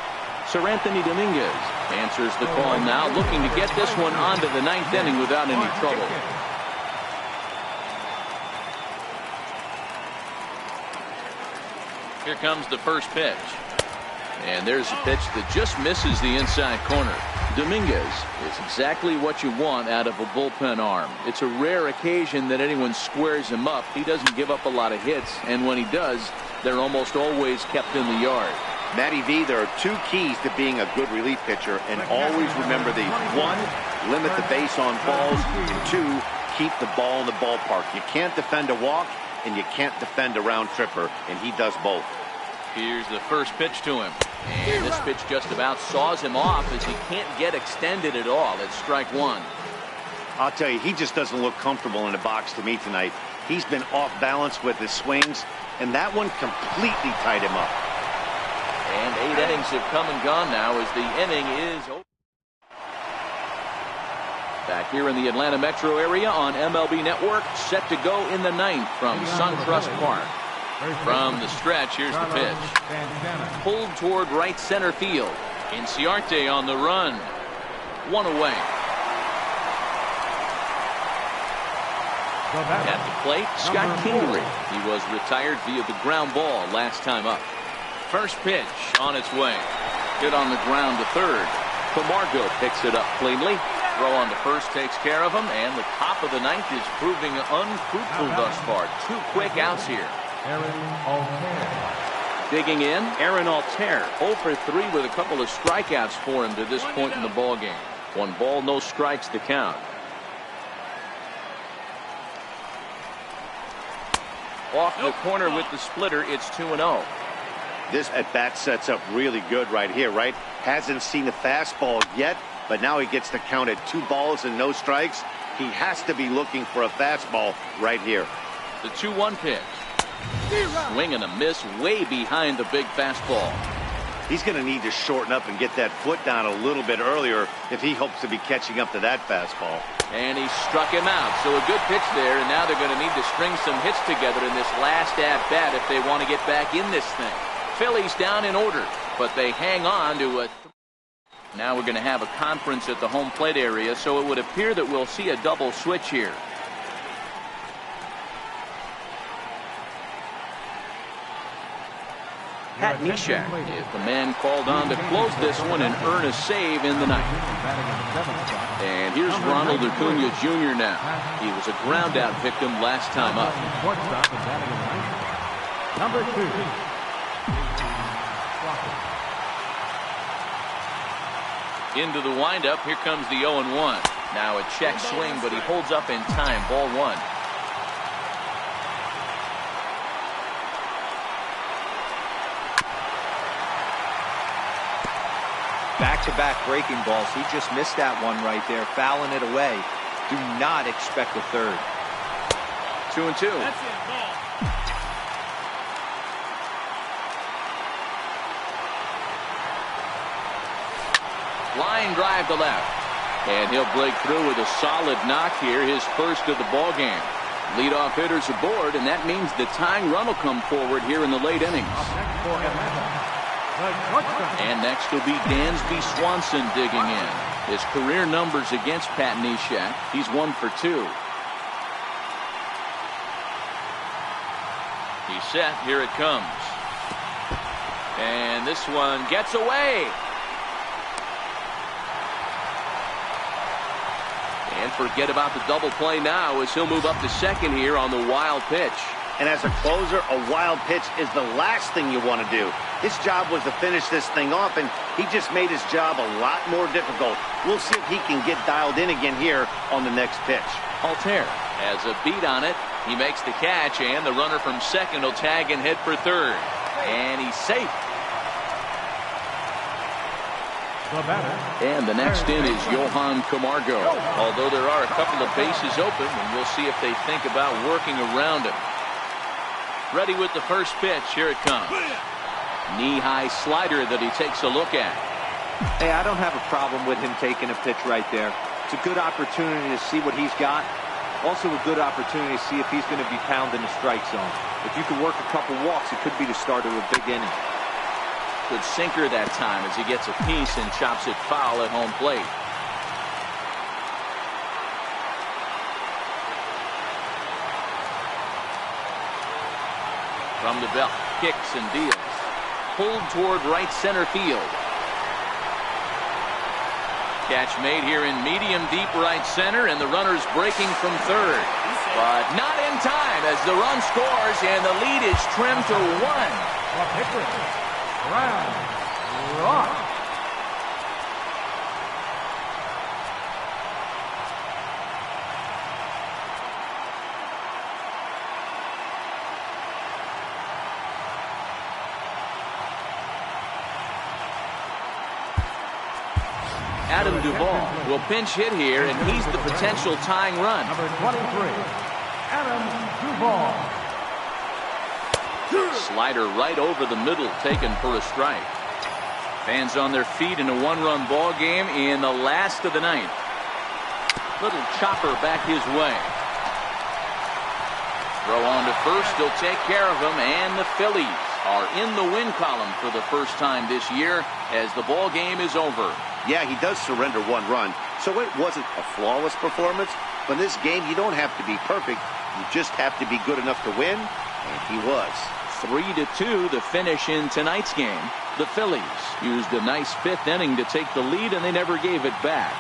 Sir Anthony Dominguez answers the call now, looking to get this one onto the 9th inning without any trouble. Here comes the first pitch. And there's a pitch that just misses the inside corner. Dominguez is exactly what you want out of a bullpen arm. It's a rare occasion that anyone squares him up. He doesn't give up a lot of hits, and when he does, they're almost always kept in the yard. Matty V, there are 2 keys to being a good relief pitcher, and always remember these. 1, limit the base on balls, and 2, keep the ball in the ballpark. You can't defend a walk, and you can't defend a round tripper, and he does both. Here's the first pitch to him. And this pitch just about saws him off as he can't get extended at all. It's strike 1. I'll tell you, he just doesn't look comfortable in the box to me tonight. He's been off balance with his swings, and that one completely tied him up. And 8 innings have come and gone now as the inning is over. Back here in the Atlanta metro area on MLB Network, set to go in the 9th from SunTrust Park. From the stretch, here's the pitch. Pulled toward right center field. Inciarte on the run. 1 away. At the plate, Scott Kingery. He was retired via the ground ball last time up. First pitch on its way. Hit on the ground to third. Camargo picks it up cleanly. Throw on to first takes care of him, and the top of the 9th is proving unfruitful thus far. 2 quick outs here. Digging in, Aaron Altair, 0 for 3 with a couple of strikeouts for him to this point in the ballgame. 1 ball, no strikes to count. Off the corner with the splitter, it's 2-0. This at-bat sets up really good right here, right? Hasn't seen a fastball yet, but now he gets to count at 2 balls and no strikes. He has to be looking for a fastball right here. The 2-1 pitch. Swing and a miss way behind the big fastball. He's going to need to shorten up and get that foot down a little bit earlier if he hopes to be catching up to that fastball. And he struck him out. So a good pitch there, and now they're going to need to string some hits together in this last at-bat if they want to get back in this thing. Phillies down in order, but they hang on to a... Now we're going to have a conference at the home plate area, so it would appear that we'll see a double switch here. Pat Neshek is the man called on to close this one and earn a save in the ninth. And here's Ronald Acuna Jr. now. He was a ground-out victim last time up. Number 2. Into the windup. Here comes the 0-1. Now a check swing, but he holds up in time. Ball 1. Back-to-back breaking balls. He just missed that one right there, fouling it away. Do not expect a third. 2-2. That's it, ball. Line drive to left. And he'll break through with a solid knock here, his first of the ball game. Leadoff hitters aboard, and that means the tying run will come forward here in the late innings. And next will be Dansby Swanson digging in. His career numbers against Pat Neshek. He's 1 for 2. He's set. Here it comes. And this one gets away. And forget about the double play now as he'll move up to second here on the wild pitch. And as a closer, a wild pitch is the last thing you want to do. His job was to finish this thing off, and he just made his job a lot more difficult. We'll see if he can get dialed in again here on the next pitch. Altair has a beat on it. He makes the catch, and the runner from second will tag and head for third. And he's safe. And the next in is Johan Camargo. Although there are a couple of bases open, and we'll see if they think about working around him. Ready with the first pitch. Here it comes. Knee-high slider that he takes a look at. Hey, I don't have a problem with him taking a pitch right there. It's a good opportunity to see what he's got. Also a good opportunity to see if he's going to be pounding the strike zone. If you could work a couple walks, it could be the start of a big inning. Good sinker that time as he gets a piece and chops it foul at home plate. From the belt, kicks and deals. Pulled toward right center field. Catch made here in medium deep right center, and the runner's breaking from third. But not in time as the run scores, and the lead is trimmed to 1. Rock. Adam Duvall will pinch hit here, and he's the potential tying run. Number 23, Adam Duvall. Slider right over the middle, taken for a strike. Fans on their feet in a one-run ball game in the last of the ninth. Little chopper back his way. Throw on to first, he'll take care of him, and the Phillies are in the win column for the first time this year as the ball game is over. Yeah, he does surrender 1 run, so it wasn't a flawless performance. But in this game, you don't have to be perfect. You just have to be good enough to win, and he was. 3-2 the finish in tonight's game. The Phillies used a nice 5th inning to take the lead, and they never gave it back.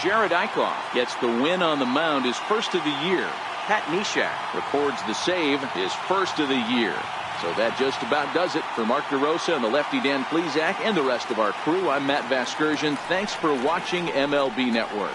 Jared Eichhoff gets the win on the mound, his first of the year. Pat Neshek records the save, his first of the year. So that just about does it for Mark DeRosa and the lefty Dan Plesac and the rest of our crew. I'm Matt Vasgersian. Thanks for watching MLB Network.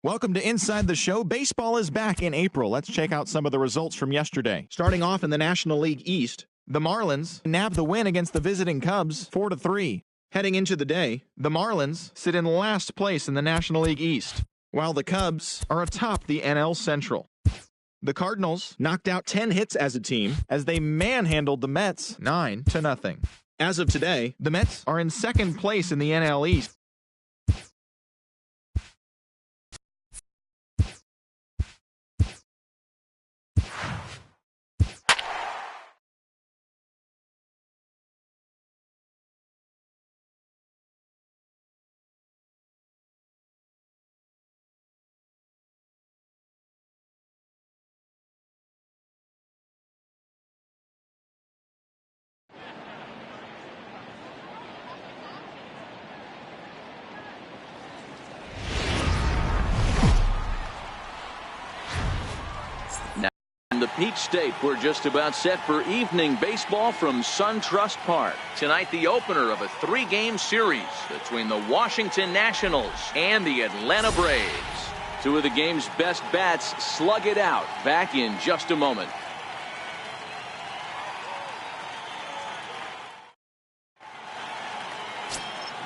Welcome to Inside the Show. Baseball is back in April. Let's check out some of the results from yesterday. Starting off in the National League East, The Marlins nab the win against the visiting Cubs 4-3. Heading into the day, the Marlins sit in last place in the National League East, while the Cubs are atop the NL Central. The Cardinals knocked out 10 hits as a team as they manhandled the Mets 9-0. As of today, the Mets are in second place in the NL East. In the Peach State, we're just about set for evening baseball from SunTrust Park. Tonight, the opener of a 3-game series between the Washington Nationals and the Atlanta Braves. Two of the game's best bats slug it out. Back in just a moment.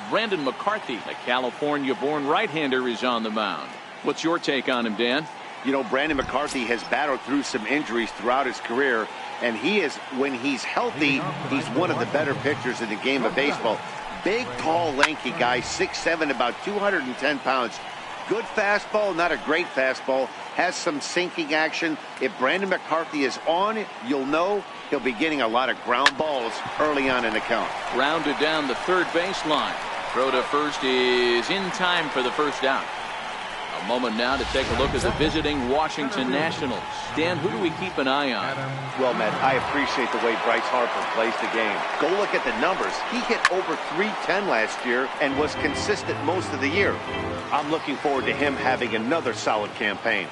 Brandon McCarthy, a California-born right-hander, is on the mound. What's your take on him, Dan? You know, Brandon McCarthy has battled through some injuries throughout his career, and when he's healthy, he's one of the better pitchers in the game of baseball. Big, tall, lanky guy, 6'7", about 210 pounds. Good fastball, not a great fastball. Has some sinking action. If Brandon McCarthy is on, you'll know he'll be getting a lot of ground balls early on in the count. Rounded down the third baseline. Throw to first is in time for the first out. A moment now to take a look at the visiting Washington Nationals. Dan, who do we keep an eye on? Well, Matt, I appreciate the way Bryce Harper plays the game. Go look at the numbers. He hit over .310 last year and was consistent most of the year. I'm looking forward to him having another solid campaign.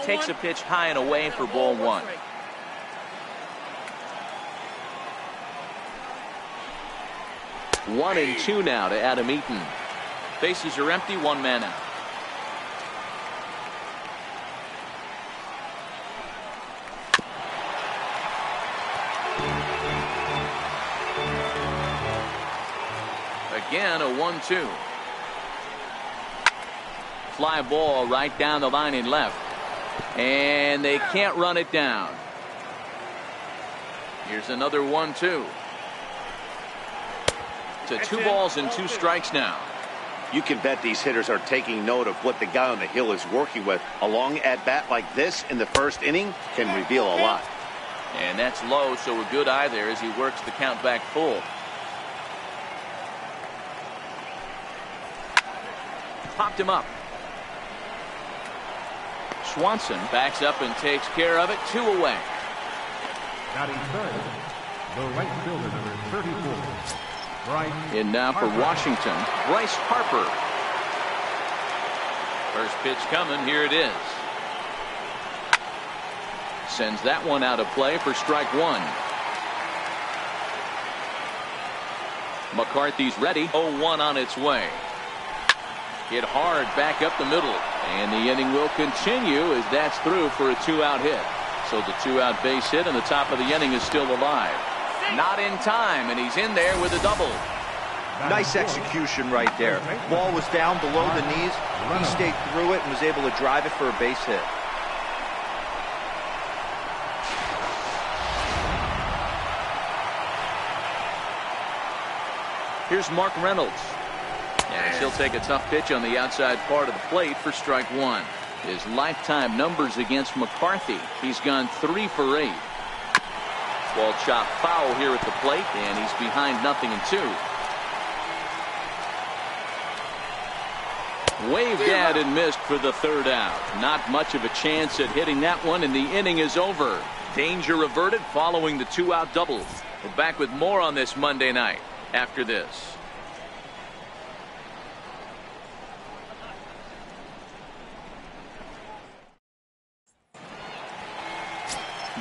Takes a pitch high and away for ball one. One and two now to Adam Eaton. Bases are empty, one man out. Again, a 1-2. Fly ball right down the line in left. And they can't run it down. Here's another 1-2. To 2 balls and 2 strikes now. You can bet these hitters are taking note of what the guy on the hill is working with. A long at-bat like this in the first inning can reveal a lot. And that's low, so a good eye there as he works the count back full. Popped him up. Swanson backs up and takes care of it. 2 away. Batting third, the right fielder, number 34. In now for Washington, Bryce Harper. First pitch coming. Here it is. Sends that one out of play for strike 1. McCarthy's ready. 0-1 on its way. Hit hard back up the middle. And the inning will continue as that's through for a 2-out hit. So the 2-out base hit and the top of the inning is still alive. Not in time, and he's in there with a double. Nice execution right there. Ball was down below the knees. He stayed through it and was able to drive it for a base hit. Here's Mark Reynolds. And he'll take a tough pitch on the outside part of the plate for strike 1. His lifetime numbers against McCarthy. He's gone 3 for 8. Ball chopped foul here at the plate, and he's behind 0-2. Waved at and missed for the 3rd out. Not much of a chance at hitting that one, and the inning is over. Danger averted following the 2-out double. We're back with more on this Monday night after this.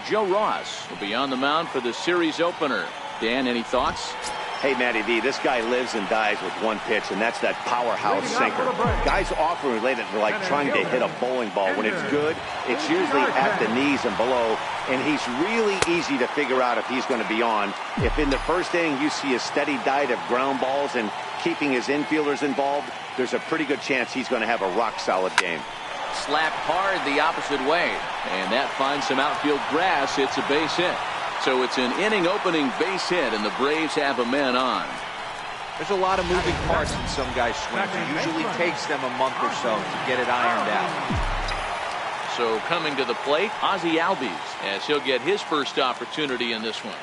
Joe Ross will be on the mound for the series opener. Dan, any thoughts? Hey, Matty V, this guy lives and dies with one pitch, and that's that powerhouse sinker. Guys often relate it to like trying to hit a bowling ball. When it's good, it's usually at the knees and below, and he's really easy to figure out if he's going to be on. If in the first inning you see a steady diet of ground balls and keeping his infielders involved, there's a pretty good chance he's going to have a rock-solid game. Slapped hard the opposite way, and that finds some outfield grass. It's a base hit. So it's an inning-opening base hit, and the Braves have a man on. There's a lot of moving parts in some guys' swings. It usually takes them a month or so to get it ironed out. So coming to the plate, Ozzie Albies, as he'll get his first opportunity in this one.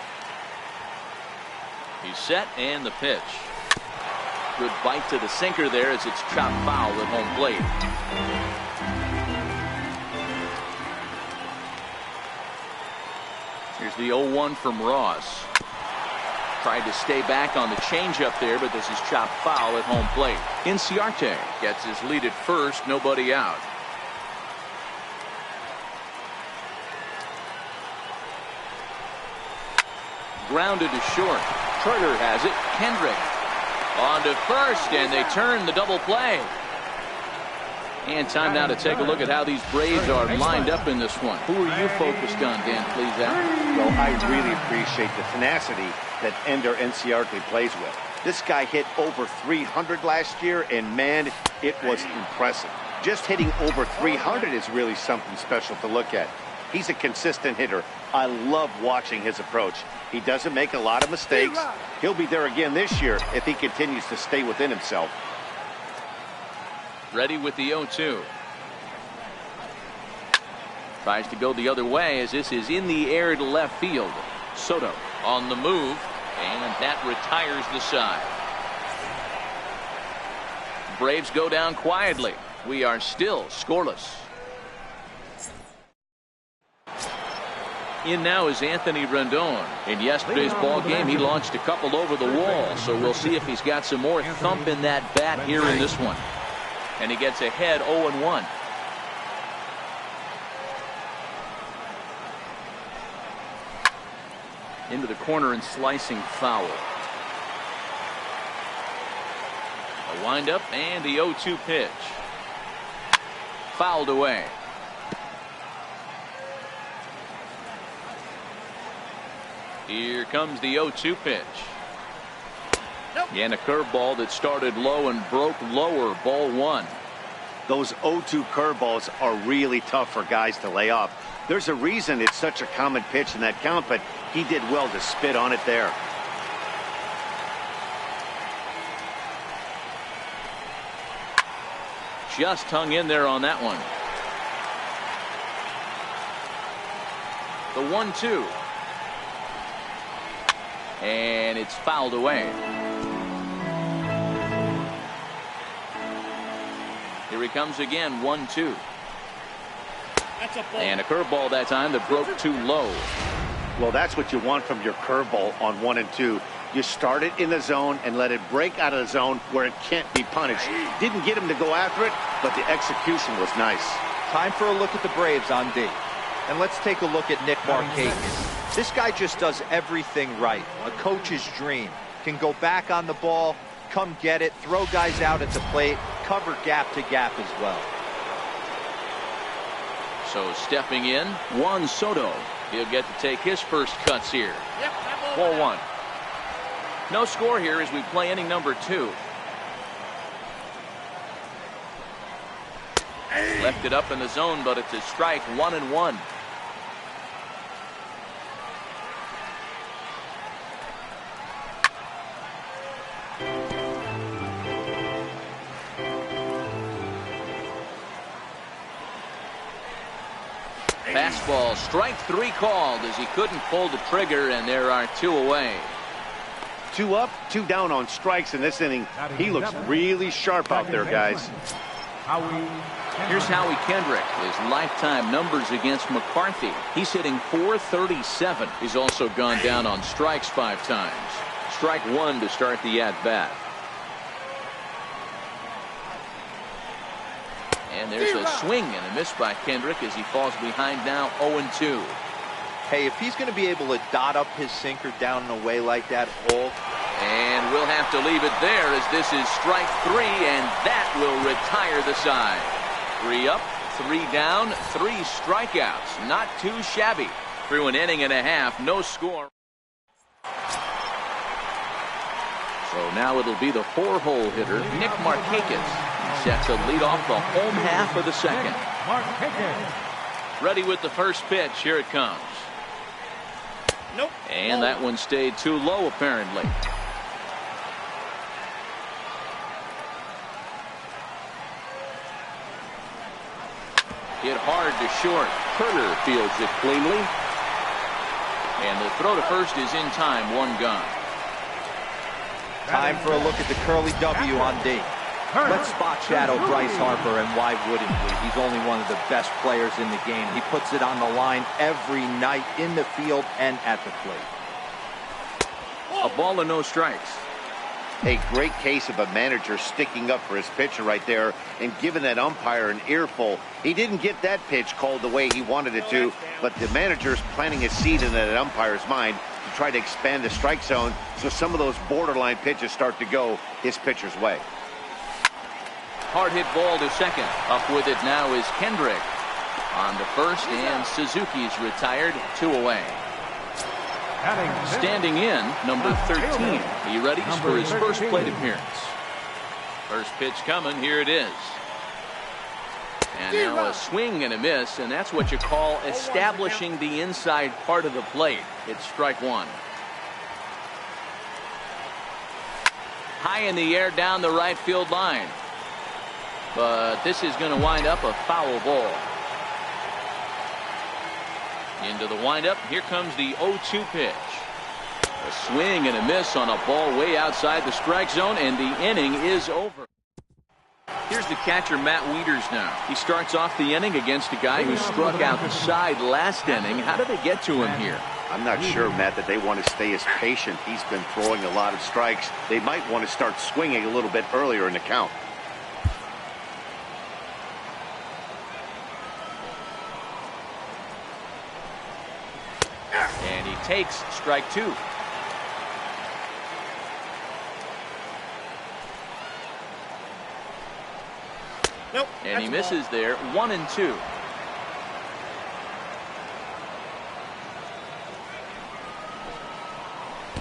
He's set, and the pitch. Good bite to the sinker there as it's chopped foul at home plate. Here's the 0-1 from Ross. Tried to stay back on the changeup there, but this is chopped foul at home plate. Inciarte gets his lead at first, nobody out. Grounded to short. Turner has it. Kendrick on to first, and they turn the double play. And time now to take a look at how these Braves are lined up in this one. Who are you focused on, Dan, please? Well, I really appreciate the tenacity that Ender Inciarte plays with. This guy hit over 300 last year, and man, it was impressive. Just hitting over 300 is really something special to look at. He's a consistent hitter. I love watching his approach. He doesn't make a lot of mistakes. He'll be there again this year if he continues to stay within himself. Ready with the 0-2. Tries to go the other way as this is in the air to left field. Soto on the move, and that retires the side. Braves go down quietly. We are still scoreless. In now is Anthony Rendon. In yesterday's ball game, he launched a couple over the wall, so we'll see if he's got some more thump in that bat here in this one. And he gets ahead 0-1. Into the corner and slicing foul. A windup and the 0-2 pitch. Fouled away. Here comes the 0-2 pitch. And a curveball that started low and broke lower. Ball one. Those 0-2 curveballs are really tough for guys to lay off. There's a reason it's such a common pitch in that count, but he did well to spit on it there. Just hung in there on that one. The 1-2. And it's fouled away. Here he comes again, 1-2. And a curveball that time that broke too low. Well, that's what you want from your curveball on 1 and 2. You start it in the zone and let it break out of the zone where it can't be punished. Didn't get him to go after it, but the execution was nice. Time for a look at the Braves on D. And let's take a look at Nick Markakis. This guy just does everything right. A coach's dream. Can go back on the ball, come get it, throw guys out at the plate, cover gap to gap as well. So stepping in, Juan Soto. He'll get to take his first cuts here. Ball one. No score here as we play inning number 2. Left it up in the zone, but it's a strike, 1-1. Fastball, strike 3 called as he couldn't pull the trigger, and there are 2 away. 2 up, 2 down on strikes in this inning. He looks really sharp out there, guys. Here's Howie Kendrick. His lifetime numbers against McCarthy. He's hitting .437. He's also gone down on strikes 5 times. Strike 1 to start the at-bat. And there's a swing and a miss by Kendrick as he falls behind now 0-2. Hey, if he's going to be able to dot up his sinker down and away like that all And we'll have to leave it there as this is strike 3, and that will retire the side. 3 up, 3 down, 3 strikeouts. Not too shabby. Through an inning and a half, no score. So now it'll be the 4-hole hitter, Nick Markakis. He set to lead off the home half of the second. Ready with the first pitch. Here it comes. Nope. And that one stayed too low, apparently. Hit hard to short. Turner fields it cleanly. And the throw to first is in time. 1 gone. Time for a look at the curly W on D. Let's spot shadow Bryce Harper, and why wouldn't we? He's only one of the best players in the game. He puts it on the line every night in the field and at the plate. A ball and no strikes. A great case of a manager sticking up for his pitcher right there and giving that umpire an earful. He didn't get that pitch called the way he wanted it to, but the manager's planting a seed in that umpire's mind to try to expand the strike zone so some of those borderline pitches start to go his pitcher's way. Hard hit ball to second. Up with it now is Kendrick. On to first, and Suzuki's retired. 2 away. Standing in, number 13. He readies for his first plate appearance. First pitch coming. Here it is. And now a swing and a miss, and that's what you call establishing the inside part of the plate. It's strike 1. High in the air down the right field line. But this is going to wind up a foul ball. Into the windup. Here comes the 0-2 pitch. A swing and a miss on a ball way outside the strike zone, and the inning is over. Here's the catcher, Matt Wieters now. He starts off the inning against a guy who struck outside last inning. How did they get to him here? I'm not sure, Matt, that they want to stay as patient. He's been throwing a lot of strikes. They might want to start swinging a little bit earlier in the count. And he takes strike 2. Nope. And he misses there. 1-2.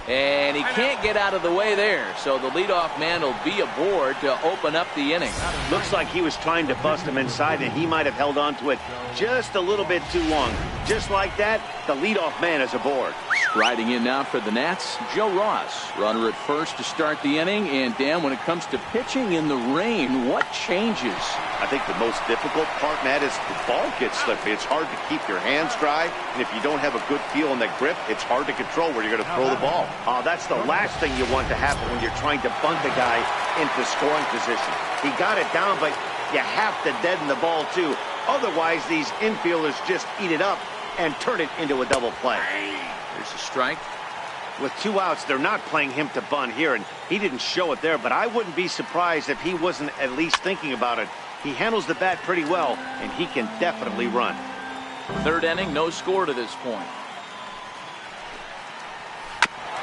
And he can't get out of the way there, so the leadoff man will be aboard to open up the inning. Looks like he was trying to bust him inside, and he might have held on to it just a little bit too long. Just like that, the leadoff man is aboard. Striding in now for the Nats, Joe Ross. Runner at first to start the inning, and Dan, when it comes to pitching in the rain, what changes? I think the most difficult part, Matt, is the ball gets slippery. It's hard to keep your hands dry, and if you don't have a good feel in that grip, it's hard to control where you're going to throw the ball. That's the last thing you want to happen when you're trying to bunt the guy into scoring position. He got it down, but you have to deaden the ball too. Otherwise, these infielders just eat it up and turn it into a double play. There's a strike. With 2 outs, they're not playing him to bunt here, and he didn't show it there, but I wouldn't be surprised if he wasn't at least thinking about it. He handles the bat pretty well, and he can definitely run. 3rd inning, no score to this point.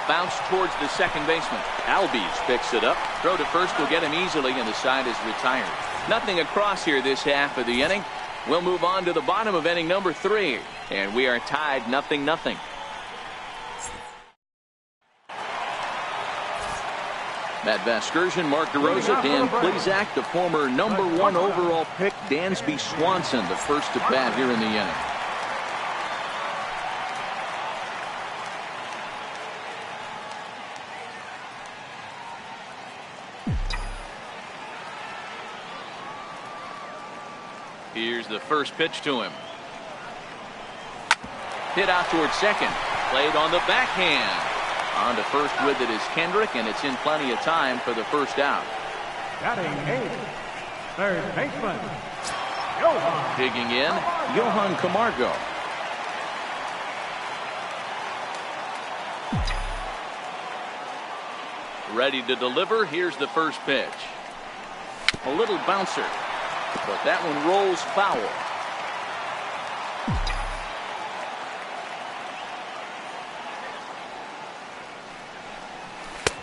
Bounce towards the second baseman. Albies picks it up. Throw to first will get him easily, and the side is retired. Nothing across here this half of the inning. We'll move on to the bottom of inning number 3, and we are tied 0-0. Matt Vasgersian, Mark DeRosa, Dan Plesac, the former number 1 overall pick, Dansby Swanson, the first to bat here in the inning. Here's the first pitch to him. Hit out towards second. Played on the backhand. On to first with it is Kendrick, and it's in plenty of time for the first out. Batting 8th, 3rd baseman, Johan. Digging in, Johan Camargo. Ready to deliver. Here's the first pitch. A little bouncer, but that one rolls foul.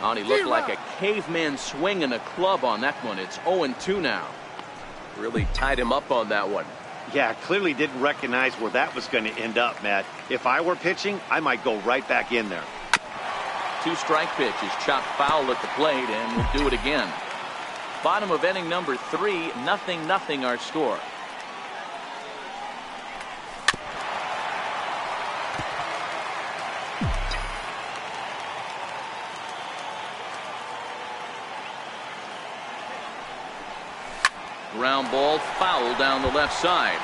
Oh, and he looked like a caveman swinging a club on that one. It's 0-2 now. Really tied him up on that one. Yeah, clearly didn't recognize where that was going to end up, Matt. If I were pitching, I might go right back in there. 2-strike pitch is chopped foul at the plate, and we'll do it again. Bottom of inning number 3, 0-0 our score. Ground ball foul down the left side.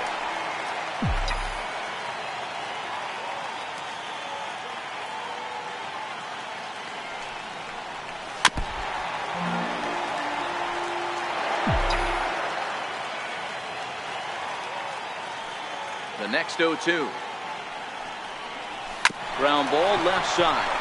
The next 0-2. Ground ball left side.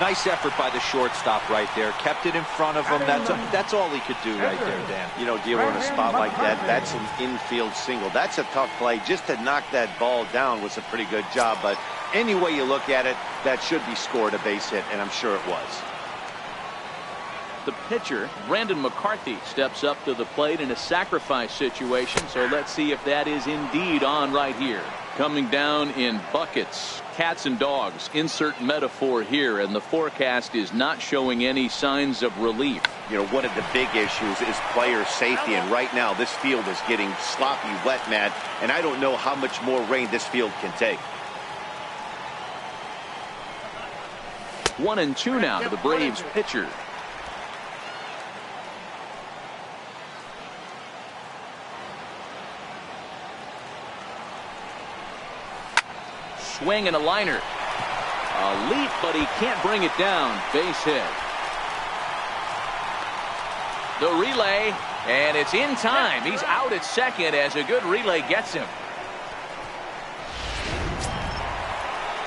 Nice effort by the shortstop right there. Kept it in front of him. That's all he could do right there, Dan. You know, dealer in a spot like that, that's an infield single. That's a tough play. Just to knock that ball down was a pretty good job. But any way you look at it, that should be scored a base hit, and I'm sure it was. The pitcher, Brandon McCarthy, steps up to the plate in a sacrifice situation. So let's see if that is indeed on right here. Coming down in buckets, cats and dogs, insert metaphor here, and the forecast is not showing any signs of relief. You know, one of the big issues is player safety, and right now this field is getting sloppy wet, Matt, and I don't know how much more rain this field can take. 1-2 now to the Braves pitcher. Swing and a liner. A leap, but he can't bring it down. Base hit. The relay, and it's in time. He's out at second as a good relay gets him.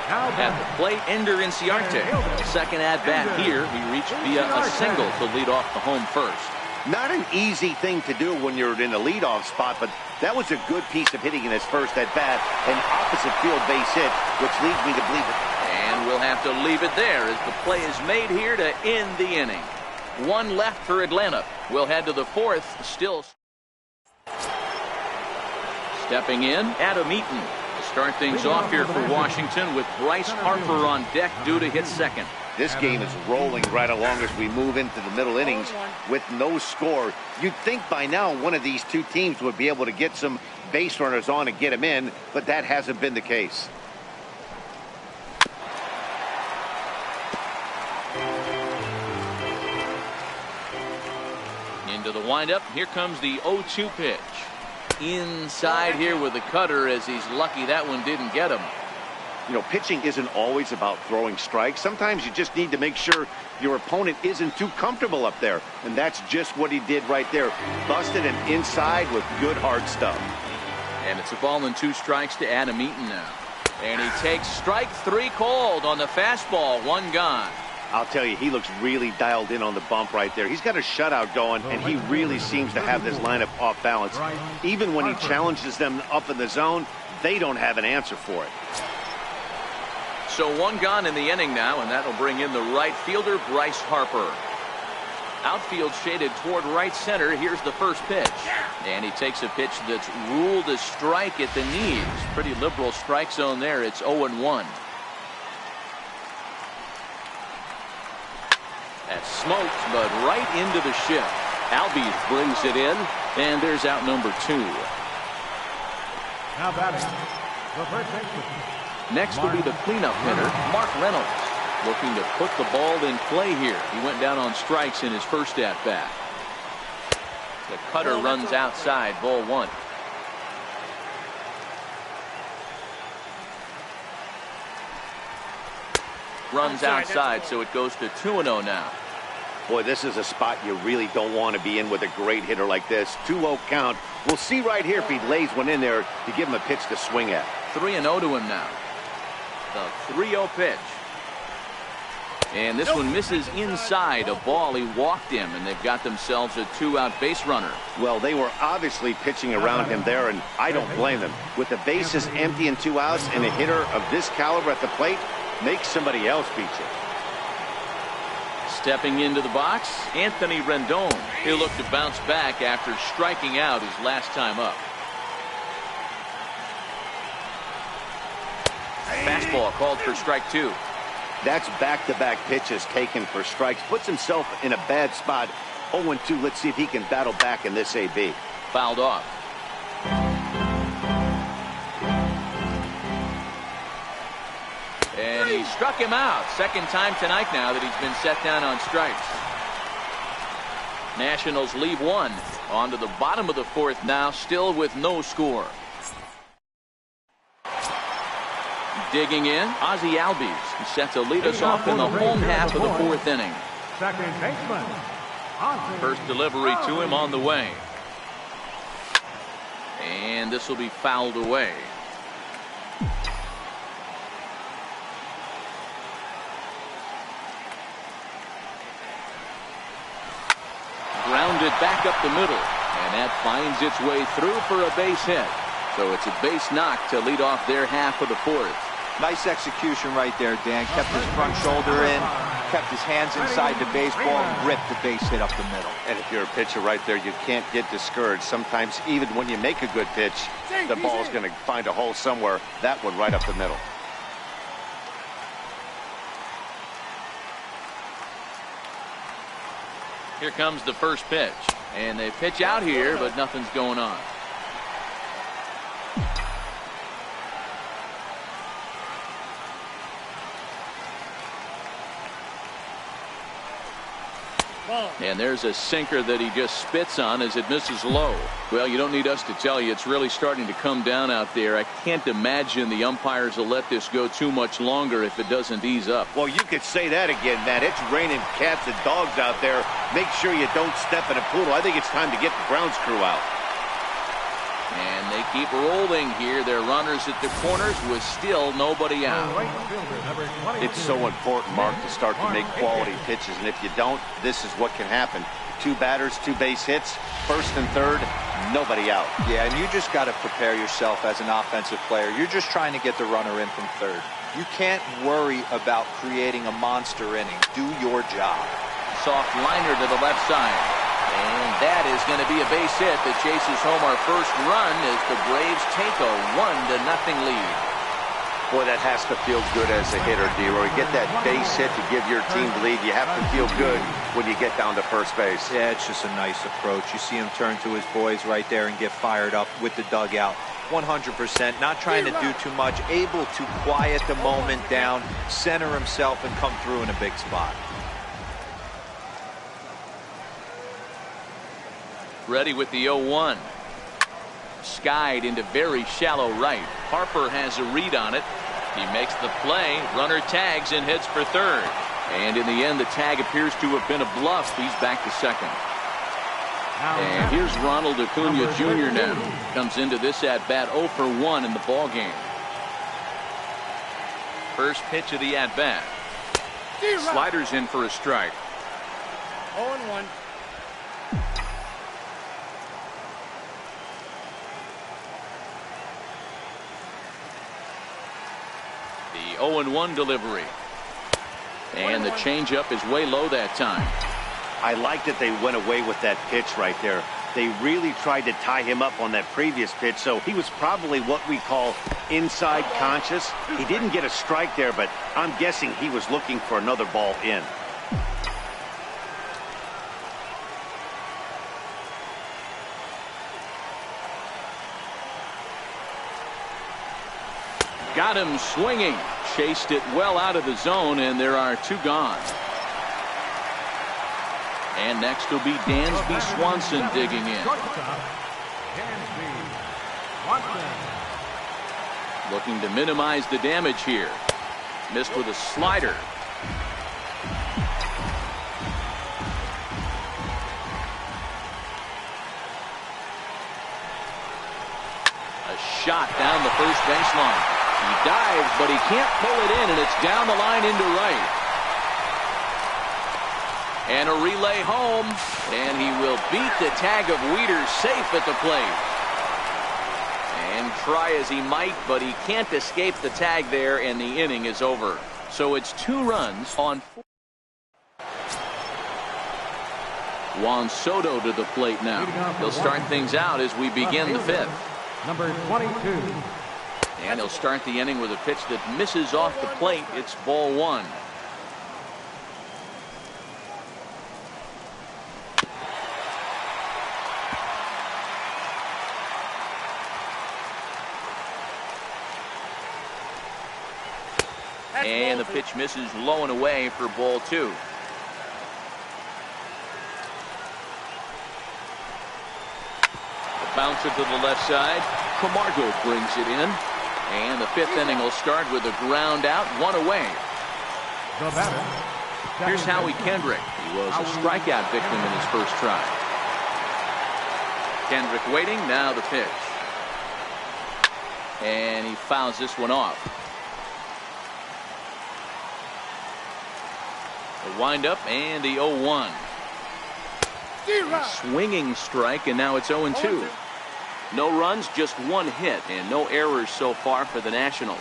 At the plate, Ender Inciarte. Second at bat here. He reached via a single to lead off the home first. Not an easy thing to do when you're in a leadoff spot, but that was a good piece of hitting in his first at bat, an opposite field base hit, which leads me to believe it. And we'll have to leave it there as the play is made here to end the inning. One left for Atlanta. We'll head to the fourth. Still stepping in, Adam Eaton to start things off here for Washington with Bryce Harper on deck due to hit second. This game is rolling right along as we move into the middle innings with no score. You'd think by now one of these two teams would be able to get some base runners on and get them in, but that hasn't been the case. Into the windup. Here comes the 0-2 pitch. Inside here with the cutter as he's lucky that one didn't get him. You know, pitching isn't always about throwing strikes. Sometimes you just need to make sure your opponent isn't too comfortable up there. And that's just what he did right there. Busted him inside with good hard stuff. And it's a ball and 2 strikes to Adam Eaton now. And he takes strike 3 called on the fastball. 1 gone. I'll tell you, he looks really dialed in on the bump right there. He's got a shutout going, and he really seems to have this lineup off balance. Even when he challenges them up in the zone, they don't have an answer for it. So 1 gone in the inning now, and that'll bring in the right fielder, Bryce Harper. Outfield shaded toward right center. Here's the first pitch. And he takes a pitch that's ruled a strike at the knees. Pretty liberal strike zone there. It's 0-1. That smokes, but right into the shift. Albies brings it in, and there's out number 2. Now batting, the first baseman. Next will be the cleanup hitter, Mark Reynolds, looking to put the ball in play here. He went down on strikes in his first at-bat. The cutter runs outside, ball 1. Runs outside, so it goes to 2-0 now. Boy, this is a spot you really don't want to be in with a great hitter like this. 2-0 count. We'll see right here if he lays one in there to give him a pitch to swing at. 3-0 to him now. The 3-0 pitch. And this one misses inside a ball. He walked him, and they've got themselves a 2-out base runner. Well, they were obviously pitching around him there, and I don't blame them. With the bases empty and 2 outs, and a hitter of this caliber at the plate, make somebody else beat you. Stepping into the box, Anthony Rendon. He'll look to bounce back after striking out his last time up. Fastball called for strike 2. That's back-to-back pitches taken for strikes. Puts himself in a bad spot. 0-2. Let's see if he can battle back in this AB. Fouled off. And he struck him out. Second time tonight now that he's been set down on strikes. Nationals leave 1. On to the bottom of the 4th now, still with no score. Digging in, Ozzie Albies, set to lead us off in the home half of the 4th inning. Second baseman. First delivery to him on the way. And this will be fouled away. Grounded back up the middle. And that finds its way through for a base hit. So it's a base knock to lead off their half of the 4th. Nice execution right there, Dan. Kept his front shoulder in, kept his hands inside the baseball, and ripped the base hit up the middle. And if you're a pitcher right there, you can't get discouraged. Sometimes even when you make a good pitch, the ball's going to find a hole somewhere. That one right up the middle. Here comes the first pitch. And they pitch out here, but nothing's going on. And there's a sinker that he just spits on as it misses low. Well, you don't need us to tell you it's really starting to come down out there. I can't imagine the umpires will let this go too much longer if it doesn't ease up. Well, you could say that again, Matt. It's raining cats and dogs out there. Make sure you don't step in a poodle. I think it's time to get the grounds crew out. And they keep rolling here. Their runners at the corners with still nobody out. It's so important, Mark, to start to make quality pitches. And if you don't, this is what can happen. 2 batters, 2 base hits, first and third, nobody out. Yeah, and you just got to prepare yourself as an offensive player. You're just trying to get the runner in from third. You can't worry about creating a monster inning. Do your job. Soft liner to the left side. And that is going to be a base hit that chases home our first run as the Braves take a 1-0 lead. Boy, that has to feel good as a hitter, D-Roy. Get that base hit to give your team the lead. You have to feel good when you get down to first base. Yeah, it's just a nice approach. You see him turn to his boys right there and get fired up with the dugout. 100%, not trying to do too much, able to quiet the moment down, center himself, and come through in a big spot. Ready with the 0-1. Skied into very shallow right. Harper has a read on it. He makes the play. Runner tags and hits for third. And in the end, the tag appears to have been a bluff. He's back to second. And here's Ronald Acuna Jr. now. Comes into this at-bat 0 for 1 in the ball game. First pitch of the at-bat. Sliders in for a strike. 0-1. The 0-1 delivery. And the changeup is way low that time. I like that they went away with that pitch right there. They really tried to tie him up on that previous pitch, so he was probably what we call inside conscious. He didn't get a strike there, but I'm guessing he was looking for another ball in. Got him swinging. Chased it well out of the zone, and there are 2 gone. And next will be Dansby Swanson digging in. Looking to minimize the damage here. Missed with a slider. A shot down the first baseline. He dives, but he can't pull it in, and it's down the line into right. And a relay home. And he will beat the tag of Wieters safe at the plate. And try as he might, but he can't escape the tag there, and the inning is over. So it's 2 runs on 4. Juan Soto to the plate now. He'll start things out as we begin the 5th. Number 22. And he'll start the inning with a pitch that misses off the plate. It's ball 1. And the pitch misses low and away for ball 2. A bouncer to the left side. Camargo brings it in. And the 5th inning will start with a ground out, 1 away. The batter. Here's Howie Kendrick. He was a strikeout victim in his first try. Kendrick waiting, now the pitch. And he fouls this one off. The windup and the 0-1. Swinging strike, and now it's 0-2. No runs, just 1 hit, and no errors so far for the Nationals.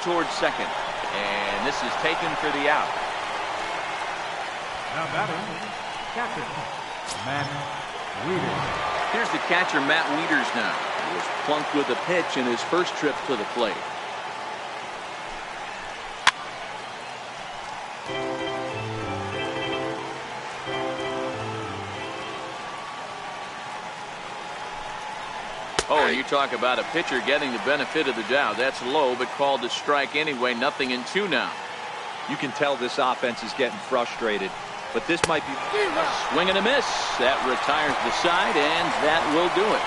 Towards second, and this is taken for the out. Now batting, catcher, Matt Wieters. Here's the catcher, Matt Wieters now. He was plunked with a pitch in his first trip to the plate. Oh, you talk about a pitcher getting the benefit of the doubt. That's low, but called a strike anyway. 0-2 now. You can tell this offense is getting frustrated, but this might be a swing and a miss. That retires the side, and that will do it.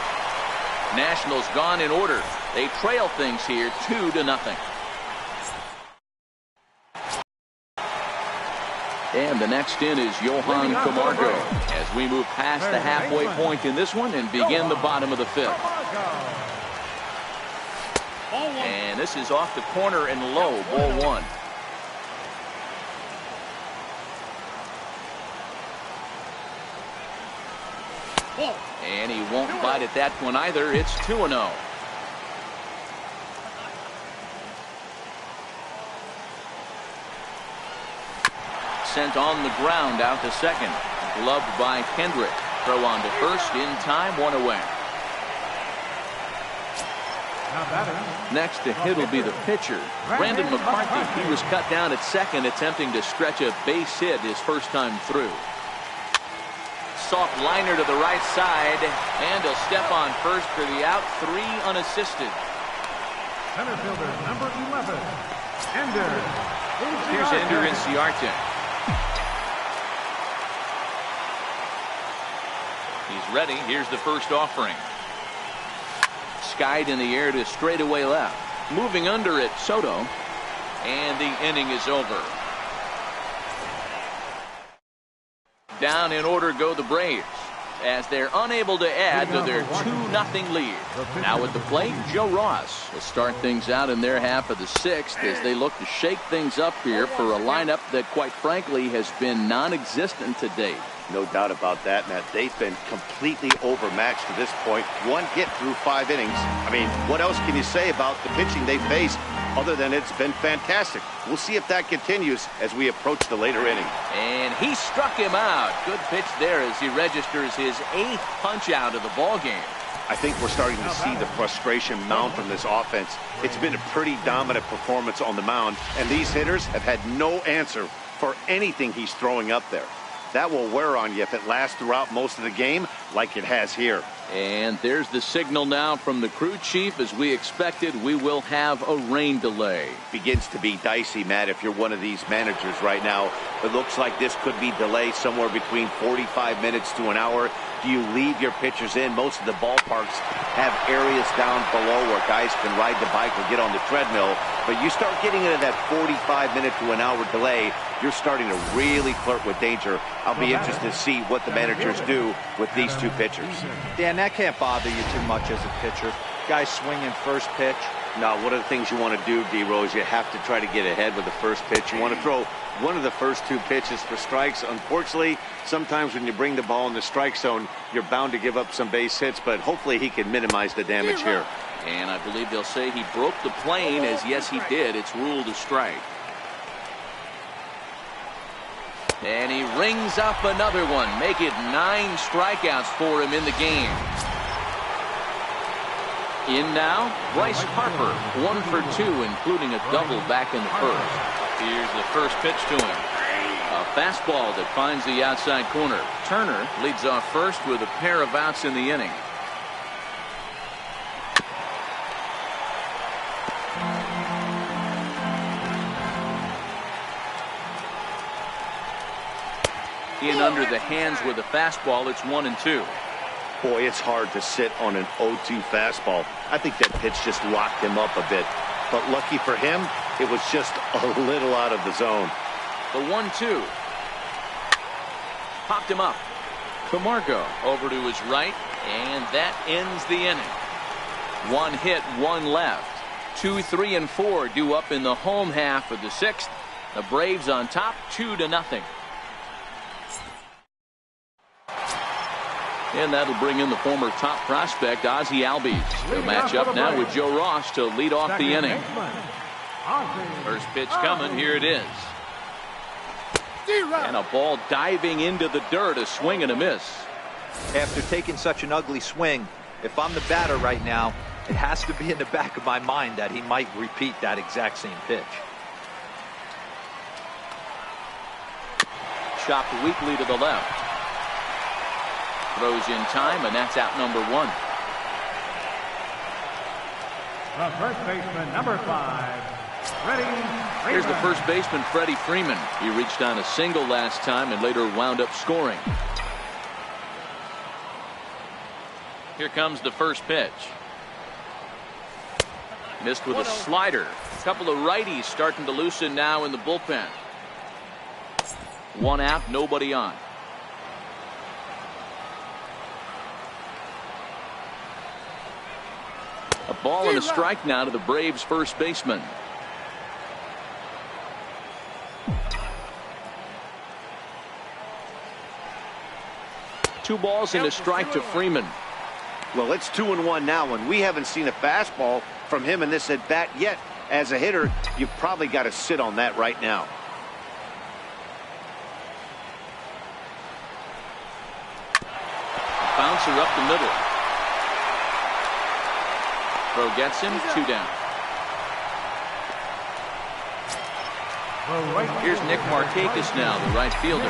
Nationals gone in order. They trail things here 2-0. And the next in is Johan Camargo as we move past the halfway point in this one and begin the bottom of the 5th. And this is off the corner and low, ball 1. And he won't bite at that one either. It's 2-0. Sent on the ground out to second. Gloved by Kendrick. Throw on to first in time, 1 away. Next to hit will be the pitcher, Brandon McCarthy. He was cut down at second, attempting to stretch a base hit his first time through. Soft liner to the right side, and he'll step on first for the out. 3 unassisted. Center fielder number 11, Ender. Here's Ender Inciarte. He's ready. Here's the first offering. Skied in the air to straightaway left. Moving under it, Soto. And the inning is over. Down in order go the Braves as they're unable to add to their 2-0 lead. Now at the plate, Joe Ross will start things out in their half of the 6th as they look to shake things up here for a lineup that quite frankly has been non-existent to date. No doubt about that, Matt. They've been completely overmatched to this point. 1 hit through 5 innings. I mean, what else can you say about the pitching they faced other than it's been fantastic? We'll see if that continues as we approach the later inning. And he struck him out. Good pitch there as he registers his 8th punch out of the ball game. I think we're starting to see the frustration mount from this offense. It's been a pretty dominant performance on the mound, and these hitters have had no answer for anything he's throwing up there. That will wear on you if it lasts throughout most of the game like it has here. And there's the signal now from the crew chief. As we expected, we will have a rain delay. Begins to be dicey, Matt, if you're one of these managers right now. It looks like this could be delayed somewhere between 45 minutes to an hour. Do you leave your pitchers in? Most of the ballparks have areas down below where guys can ride the bike or get on the treadmill. But you start getting into that 45-minute to an hour delay, you're starting to really flirt with danger. I'll be interested to see what the managers do with these two pitchers. Dan, that can't bother you too much as a pitcher. Guys swinging first pitch. Now, one of the things you want to do, D-Rose, you have to try to get ahead with the first pitch. You want to throw one of the first two pitches for strikes. Unfortunately, sometimes when you bring the ball in the strike zone, you're bound to give up some base hits, but hopefully he can minimize the damage here. And I believe they'll say he broke the plane, as yes, he did. It's ruled a strike. And he rings up another one. Make it 9 strikeouts for him in the game. In now, Bryce Harper, 1 for 2, including a double back in the first. Here's the first pitch to him. A fastball that finds the outside corner. Turner leads off first with a pair of outs in the inning. In under the hands with a fastball, it's 1-2. Boy, it's hard to sit on an 0-2 fastball. I think that pitch just locked him up a bit. But lucky for him, it was just a little out of the zone. The 1-2. Popped him up. Camargo over to his right, and that ends the inning. 1 hit, 1 left. 2, 3, and 4 due up in the home half of the 6th. The Braves on top, 2-0. And that'll bring in the former top prospect, Ozzie Albies. They'll match up now with Joe Ross to lead off the inning. First pitch coming. Here it is. And a ball diving into the dirt. A swing and a miss. After taking such an ugly swing, if I'm the batter right now, it has to be in the back of my mind that he might repeat that exact same pitch. Chopped weakly to the left. Throws in time, and that's out number 1. The first baseman, number 5, Freddie Freeman. Here's the first baseman, Freddie Freeman. He reached on a single last time and later wound up scoring. Here comes the first pitch. Missed with a slider. A couple of righties starting to loosen now in the bullpen. 1 out, nobody on. A ball and a strike now to the Braves first baseman. Two balls and a strike to Freeman. Well, it's 2-1 now, and we haven't seen a fastball from him in this at bat yet. As a hitter, you've probably got to sit on that right now. Bouncer up the middle. Throw gets him, 2 down. Here's Nick Markakis now, the right fielder.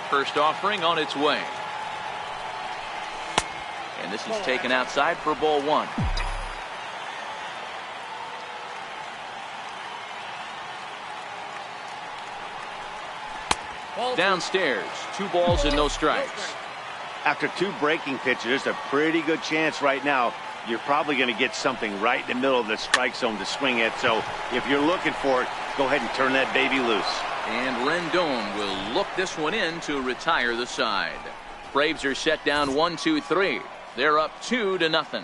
First offering on its way. And this is taken outside for ball 1. Downstairs, 2 balls and no strikes. After 2 breaking pitches, there's a pretty good chance right now you're probably going to get something right in the middle of the strike zone to swing at. So if you're looking for it, go ahead and turn that baby loose. And Rendon will look this one in to retire the side. Braves are set down 1-2-3. They're up 2-0.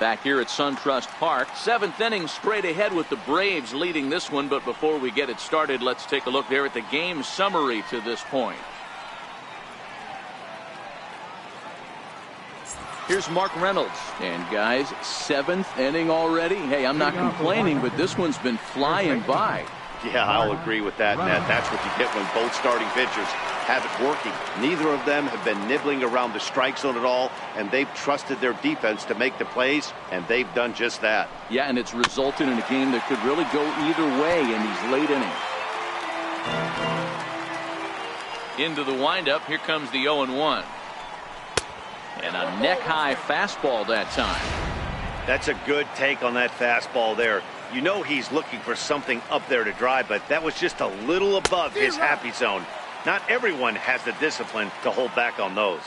Back here at SunTrust Park, 7th inning straight ahead with the Braves leading this one. But before we get it started, let's take a look there at the game summary to this point. Here's Mark Reynolds. And guys, 7th inning already. Hey, I'm not complaining, but this one's been flying by. Yeah, I'll agree with that, Ned. That's what you get when both starting pitchers have it working. Neither of them have been nibbling around the strike zone at all, and they've trusted their defense to make the plays, and they've done just that. Yeah, and it's resulted in a game that could really go either way in these late innings. Into the windup, here comes the 0-1. And a neck-high fastball that time. That's a good take on that fastball there. You know he's looking for something up there to drive, but that was just a little above his happy zone. Not everyone has the discipline to hold back on those.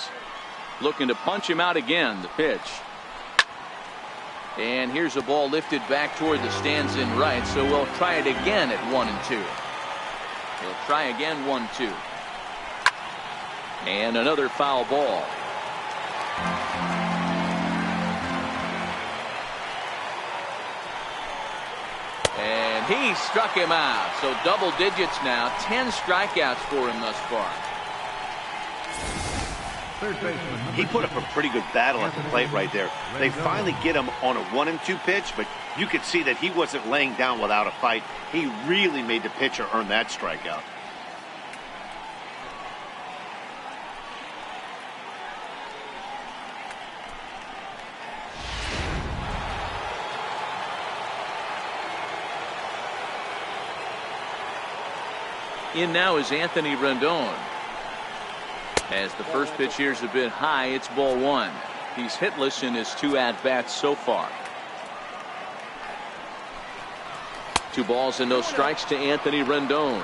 Looking to punch him out again, the pitch. And here's a ball lifted back toward the stands in right, so we'll try it again at 1-2. He'll try again 1-2. And another foul ball. And he struck him out. So double digits now. 10 strikeouts for him thus far. He put up a pretty good battle at the plate right there. They finally get him on a 1-2 pitch, but you could see that he wasn't laying down without a fight. He really made the pitcher earn that strikeout. In now is Anthony Rendon. As the first pitch here is a bit high, it's ball 1. He's hitless in his 2 at-bats so far. 2 balls and no strikes to Anthony Rendon.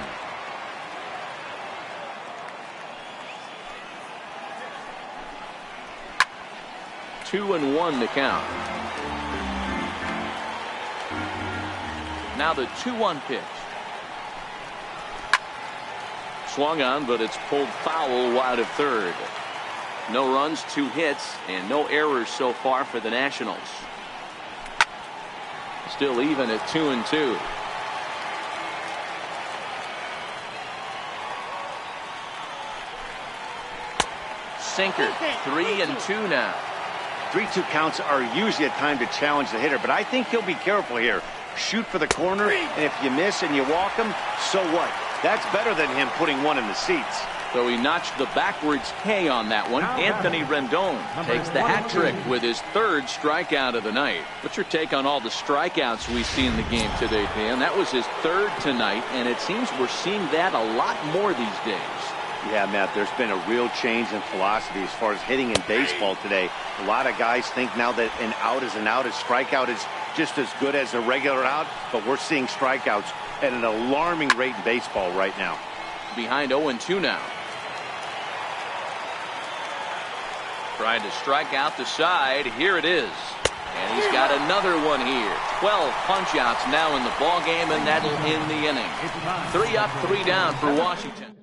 Two and 1 to count. Now the 2-1 pitch. Swung on, but it's pulled foul wide of third. No runs, 2 hits, and no errors so far for the Nationals. Still even at 2-2. Sinker, 3-2 now. 3-2 counts are usually a time to challenge the hitter, but I think he'll be careful here. Shoot for the corner, and if you miss and you walk him, so what? That's better than him putting one in the seats. So he notched the backwards K on that one. Anthony Rendon takes the hat trick with his 3rd strikeout of the night. What's your take on all the strikeouts we see in the game today, Dan? That was his 3rd tonight, and it seems we're seeing that a lot more these days. Yeah, Matt, there's been a real change in philosophy as far as hitting in baseball today. A lot of guys think now that an out is an out, a strikeout is just as good as a regular out, but we're seeing strikeouts at an alarming rate in baseball right now. Behind 0-2 now. Tried to strike out the side. Here it is. And he's got another one here. 12 punch-outs now in the ball game, and that'll end the inning. 3 up, 3 down for Washington.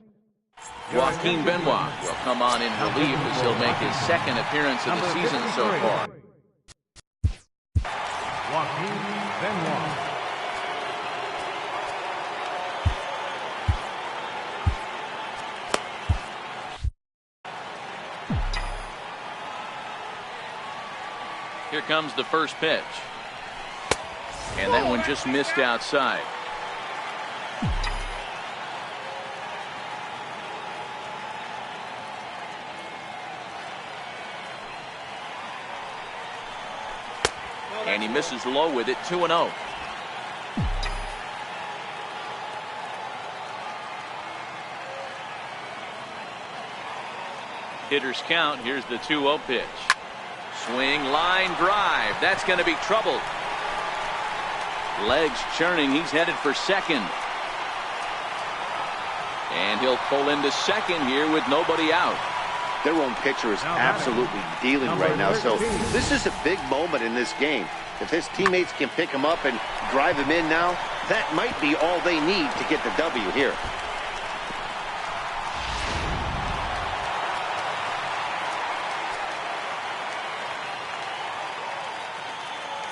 Joaquin Benoit will come on in relief as he'll make his 2nd appearance of the season so far. Joaquin Benoit. Here comes the first pitch. And that one just missed outside. And he misses low with it, 2-0. Hitters count. Here's the 2-0 pitch. Swing, line drive. That's going to be trouble. Legs churning. He's headed for second. And he'll pull into second here with nobody out. Their own pitcher is absolutely dealing right now, so this is a big moment in this game. If his teammates can pick him up and drive him in now, that might be all they need to get the W here.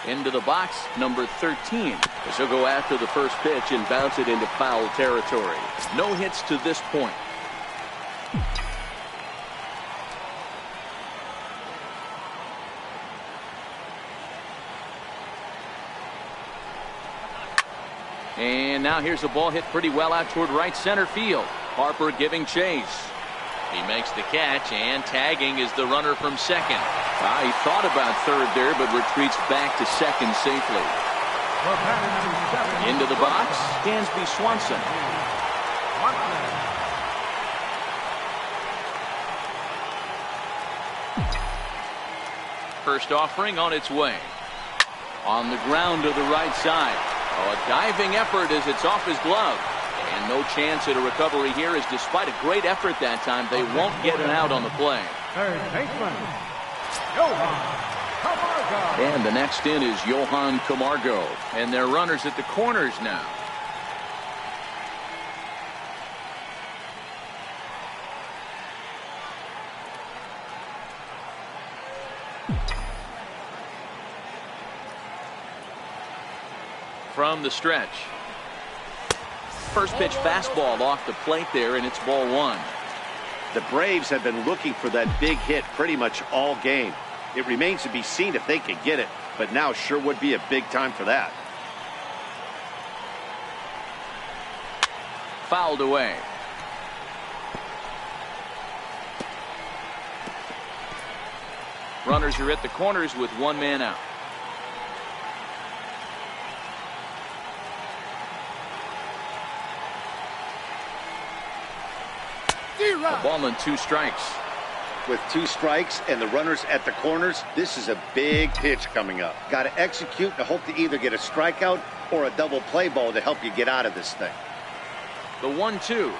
Into the box, number 13. As he'll go after the first pitch and bounce it into foul territory. No hits to this point. And now here's a ball hit pretty well out toward right center field. Harper giving chase. He makes the catch, and tagging is the runner from second. He thought about third there, but retreats back to second safely. Into the box, Dansby Swanson. First offering on its way. On the ground to the right side. Oh, a diving effort as it's off his glove. And no chance at a recovery here, as despite a great effort that time, they won't get an out on the play. Third baseman, Johan Camargo. And the next in is Johan Camargo. And they're runners at the corners now. From the stretch. First pitch fastball off the plate there, and it's ball one. The Braves have been looking for that big hit pretty much all game. It remains to be seen if they can get it, but now sure would be a big time for that. Fouled away. Runners are at the corners with one man out. A ball and 2 strikes. With 2 strikes and the runners at the corners, this is a big pitch coming up. Got to execute and hope to either get a strikeout or a double play ball to help you get out of this thing. The 1-2.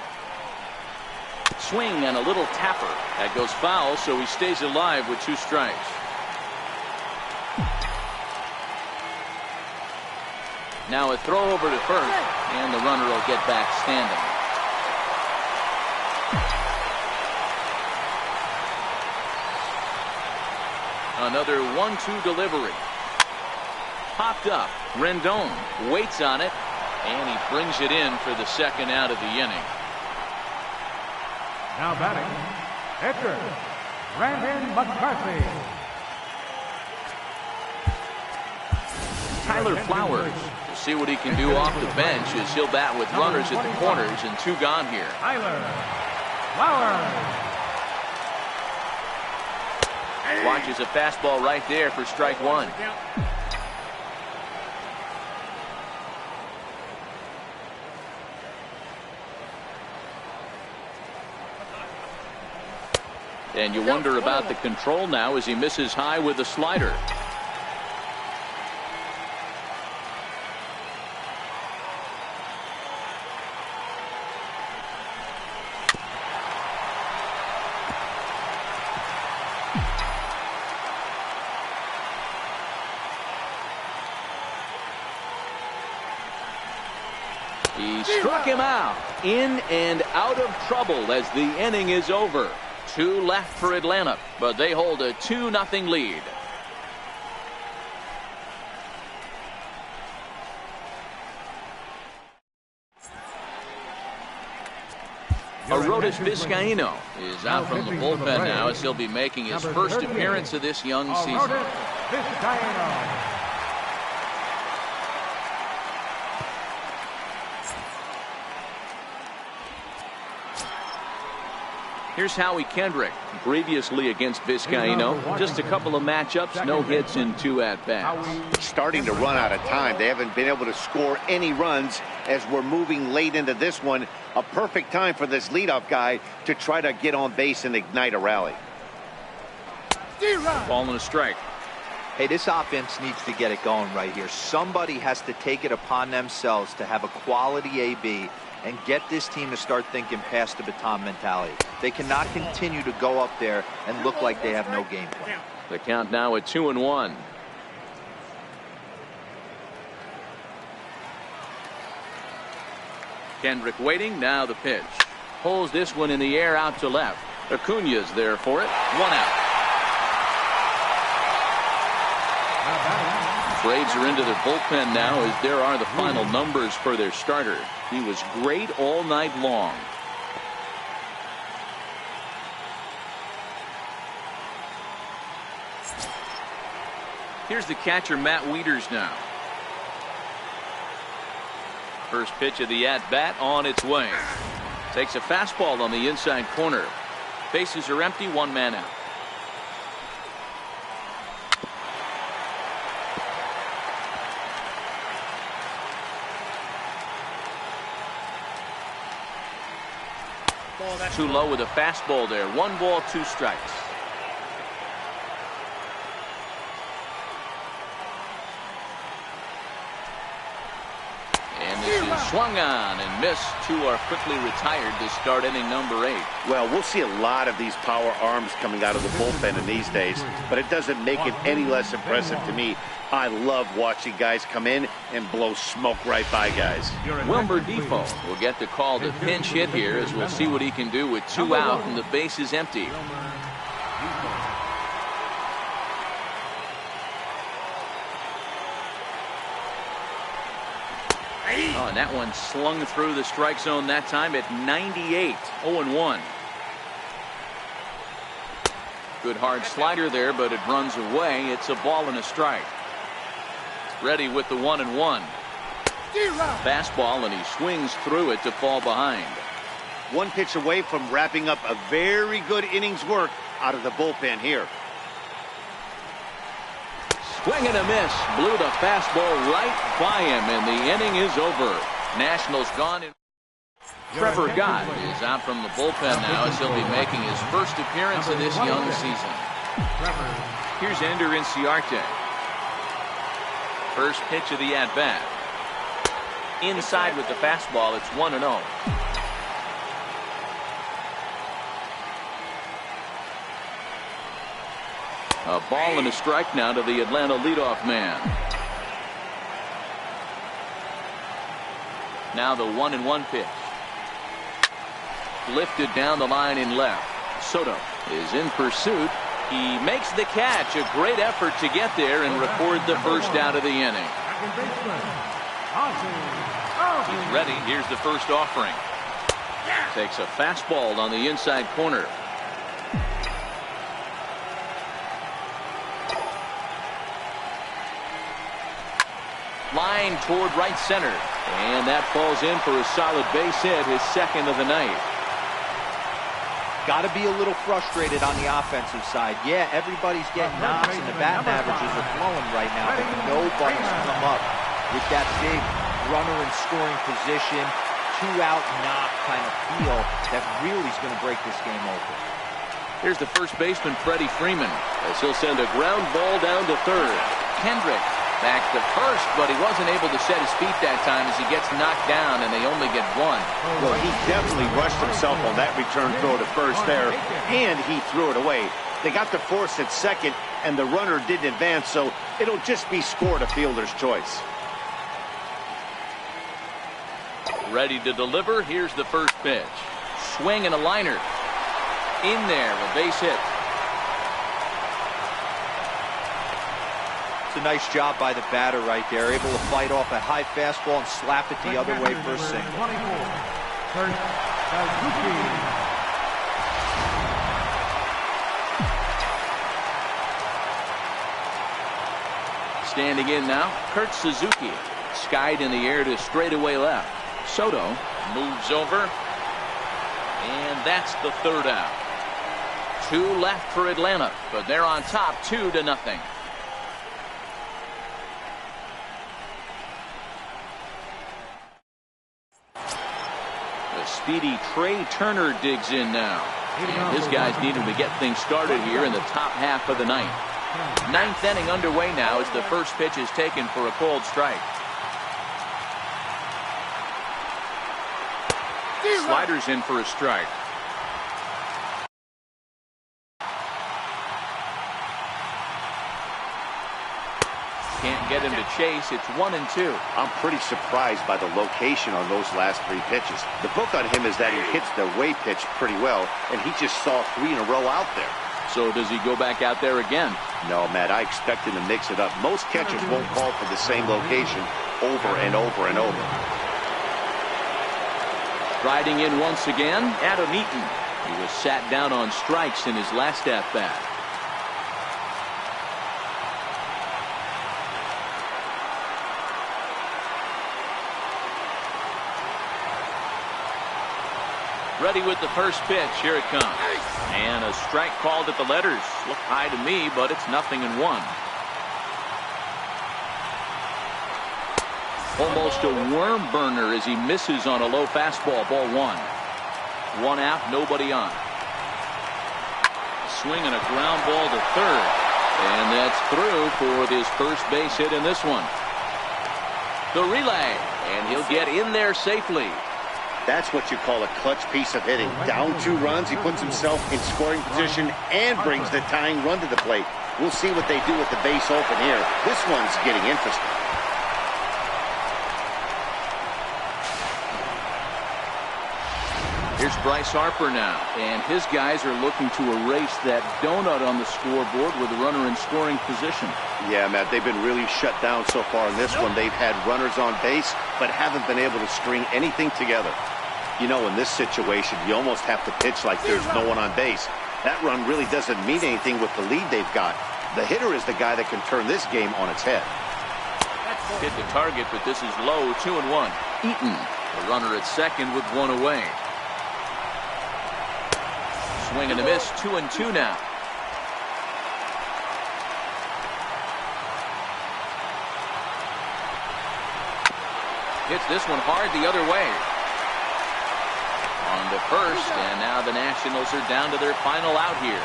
Swing and a little tapper. That goes foul, so he stays alive with 2 strikes. Now a throw over to first, and the runner will get back standing. Another 1-2 delivery. Popped up. Rendon waits on it, and he brings it in for the second out of the inning. Now batting, pitcher, Brandon McCarthy. Tyler Flowers. We'll see what he can do off the bench as he'll bat with runners at the corners and 2 gone here. Tyler Flowers. Watches a fastball right there for strike 1. And you wonder about the control now as he misses high with the slider. He struck him out. In and out of trouble as the inning is over. 2 left for Atlanta, but they hold a 2-0 lead. Arodys Vizcaíno is out from the bullpen now as he'll be making his first appearance of this young season. Here's Howie Kendrick, previously against Vizcaíno. Just a couple of matchups, no hits in 2 at-bats. Starting to run out of time. They haven't been able to score any runs as we're moving late into this one. A perfect time for this leadoff guy to try to get on base and ignite a rally. Ball and a strike. Hey, this offense needs to get it going right here. Somebody has to take it upon themselves to have a quality AB and get this team to start thinking past the baton mentality. They cannot continue to go up there and look like they have no game plan. The count now at 2-1. Kendrick waiting. Now the pitch. Pulls this one in the air out to left. Acuña's there for it. 1 out. Braves are into their bullpen now as there are the final numbers for their starter. He was great all night long. Here's the catcher, Matt Wieters now. First pitch of the at-bat on its way. Takes a fastball on the inside corner. Bases are empty, 1 man out. Too low with a fastball there. 1 ball, 2 strikes. Swung on and missed. Two are quickly retired to start inning number 8. Well, we'll see a lot of these power arms coming out of the bullpen in these days, but it doesn't make it any less impressive to me. I love watching guys come in and blow smoke right by guys. Wilmer Defoe will get the call to pinch hit here, as we'll see what he can do with 2 out and the base is empty. Oh, and that one slung through the strike zone that time at 98. 0-1. Good hard slider there, but it runs away. It's a ball and a strike. Ready with the 1-1. Fastball, and he swings through it to fall behind. One pitch away from wrapping up a very good innings work out of the bullpen here. Swing and a miss. Blew the fastball right by him, and the inning is over. Nationals gone. Trevor Gott is out from the bullpen now, as he'll be making his first appearance of this young season. Here's Ender Inciarte. First pitch of the at-bat. Inside with the fastball. It's 1-0. A ball and a strike now to the Atlanta leadoff man. Now the 1-1 pitch. Lifted down the line in left. Soto is in pursuit. He makes the catch. A great effort to get there and record the first out of the inning. He's ready. Here's the first offering. Takes a fastball on the inside corner. Line toward right center, and that falls in for a solid base hit, his second of the night. Got to be a little frustrated on the offensive side. Yeah, everybody's getting knocks and the batting averages are flowing right now, but nobody's come up with that big runner in scoring position, 2-out knock kind of feel that really is going to break this game open. Here's the first baseman, Freddie Freeman, as he'll send a ground ball down to third. Kendrick back to first, but he wasn't able to set his feet that time as he gets knocked down, and they only get 1. Well, he definitely rushed himself on that return throw to first there, and he threw it away. They got the force at second, and the runner didn't advance, so it'll just be scored a fielder's choice. Ready to deliver. Here's the first pitch. Swing and a liner. In there, a base hit. It's a nice job by the batter right there, able to fight off a high fastball and slap it the other way for a single. Standing in now, Kurt Suzuki. Skied in the air to straightaway left. Soto moves over, and that's the third out. 2 left for Atlanta, but they're on top 2-0. The speedy Trey Turner digs in now. And his guys need him to get things started here in the top half of the ninth. 9th inning underway now as the first pitch is taken for a cold strike. Sliders in for a strike. Can't get him to chase. It's 1-2. I'm pretty surprised by the location on those last 3 pitches. The book on him is that he hits the way pitch pretty well, and he just saw 3 in a row out there. So does he go back out there again? No, Matt, I expect him to mix it up. Most catchers won't call for the same location over and over and over. Riding in once again, Adam Eaton. He was sat down on strikes in his last at-bat. Ready with the first pitch. Here it comes. And a strike called at the letters. Looked high to me, but it's 0-1. Almost a worm burner as he misses on a low fastball. Ball 1. 1 out, nobody on. Swing and a ground ball to third. And that's through for his first base hit in this one. The relay. And he'll get in there safely. That's what you call a clutch piece of hitting. Down 2 runs, he puts himself in scoring position and brings the tying run to the plate. We'll see what they do with the base open here. This one's getting interesting. Here's Bryce Harper now, and his guys are looking to erase that donut on the scoreboard with a runner in scoring position. Yeah, Matt, they've been really shut down so far in this one. They've had runners on base, but haven't been able to string anything together. You know, in this situation, you almost have to pitch like there's no one on base. That run really doesn't mean anything with the lead they've got. The hitter is the guy that can turn this game on its head. Hit the target, but this is low, 2-1. Eaton, the runner at second with 1 away. Swing and a miss, 2-2 now. Hits this one hard the other way. On to first, and now the Nationals are down to their final out here.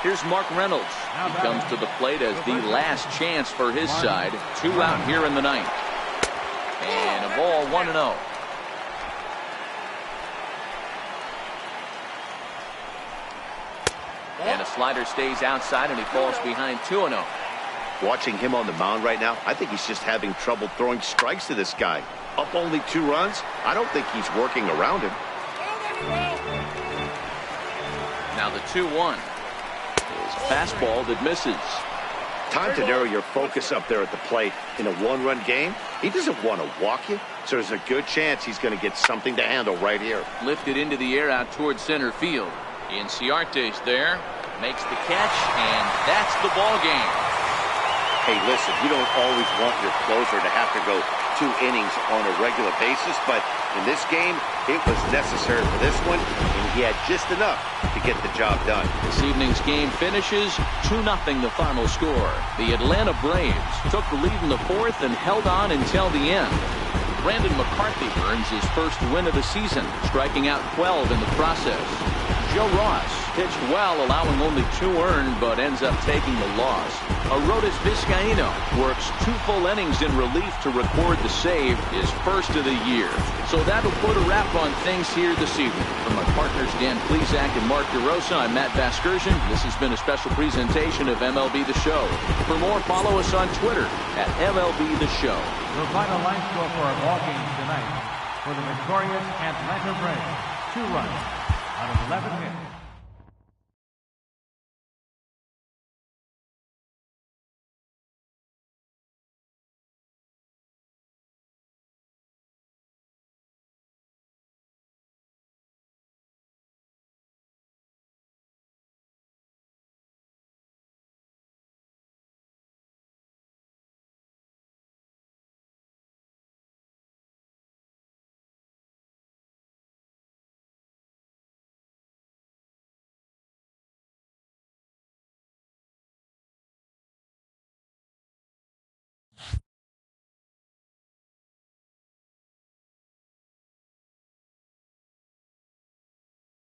Here's Mark Reynolds. He comes to the plate as the last chance for his side. 2 out here in the ninth. And a ball, 1-0. And a slider stays outside, and he falls behind 2-0. Watching him on the mound right now, I think he's just having trouble throwing strikes to this guy. Up only 2 runs? I don't think he's working around him. Now the 2-1 is a fastball that misses. Time to narrow your focus up there at the plate. In a 1-run game, he doesn't want to walk you, so there's a good chance he's going to get something to handle right here. Lifted into the air out towards center field. Inciarte's there, makes the catch, and that's the ball game. Hey, listen, you don't always want your closer to have to go 2 innings on a regular basis, but in this game, it was necessary for this one, and he had just enough to get the job done. This evening's game finishes 2-0 the final score. The Atlanta Braves took the lead in the 4th and held on until the end. Brandon McCarthy earns his first win of the season, striking out 12 in the process. Joe Ross pitched well, allowing only 2 earned, but ends up taking the loss. Arodys Vizcaíno works 2 full innings in relief to record the save, his first of the year. So that'll put a wrap on things here this evening. From my partners Dan Plesac and Mark DeRosa, I'm Matt Vasgersian. This has been a special presentation of MLB The Show. For more, follow us on Twitter at MLB The Show. The final line score for our ball game tonight for the victorious Atlanta Braves. 2 runs out of 11 hits.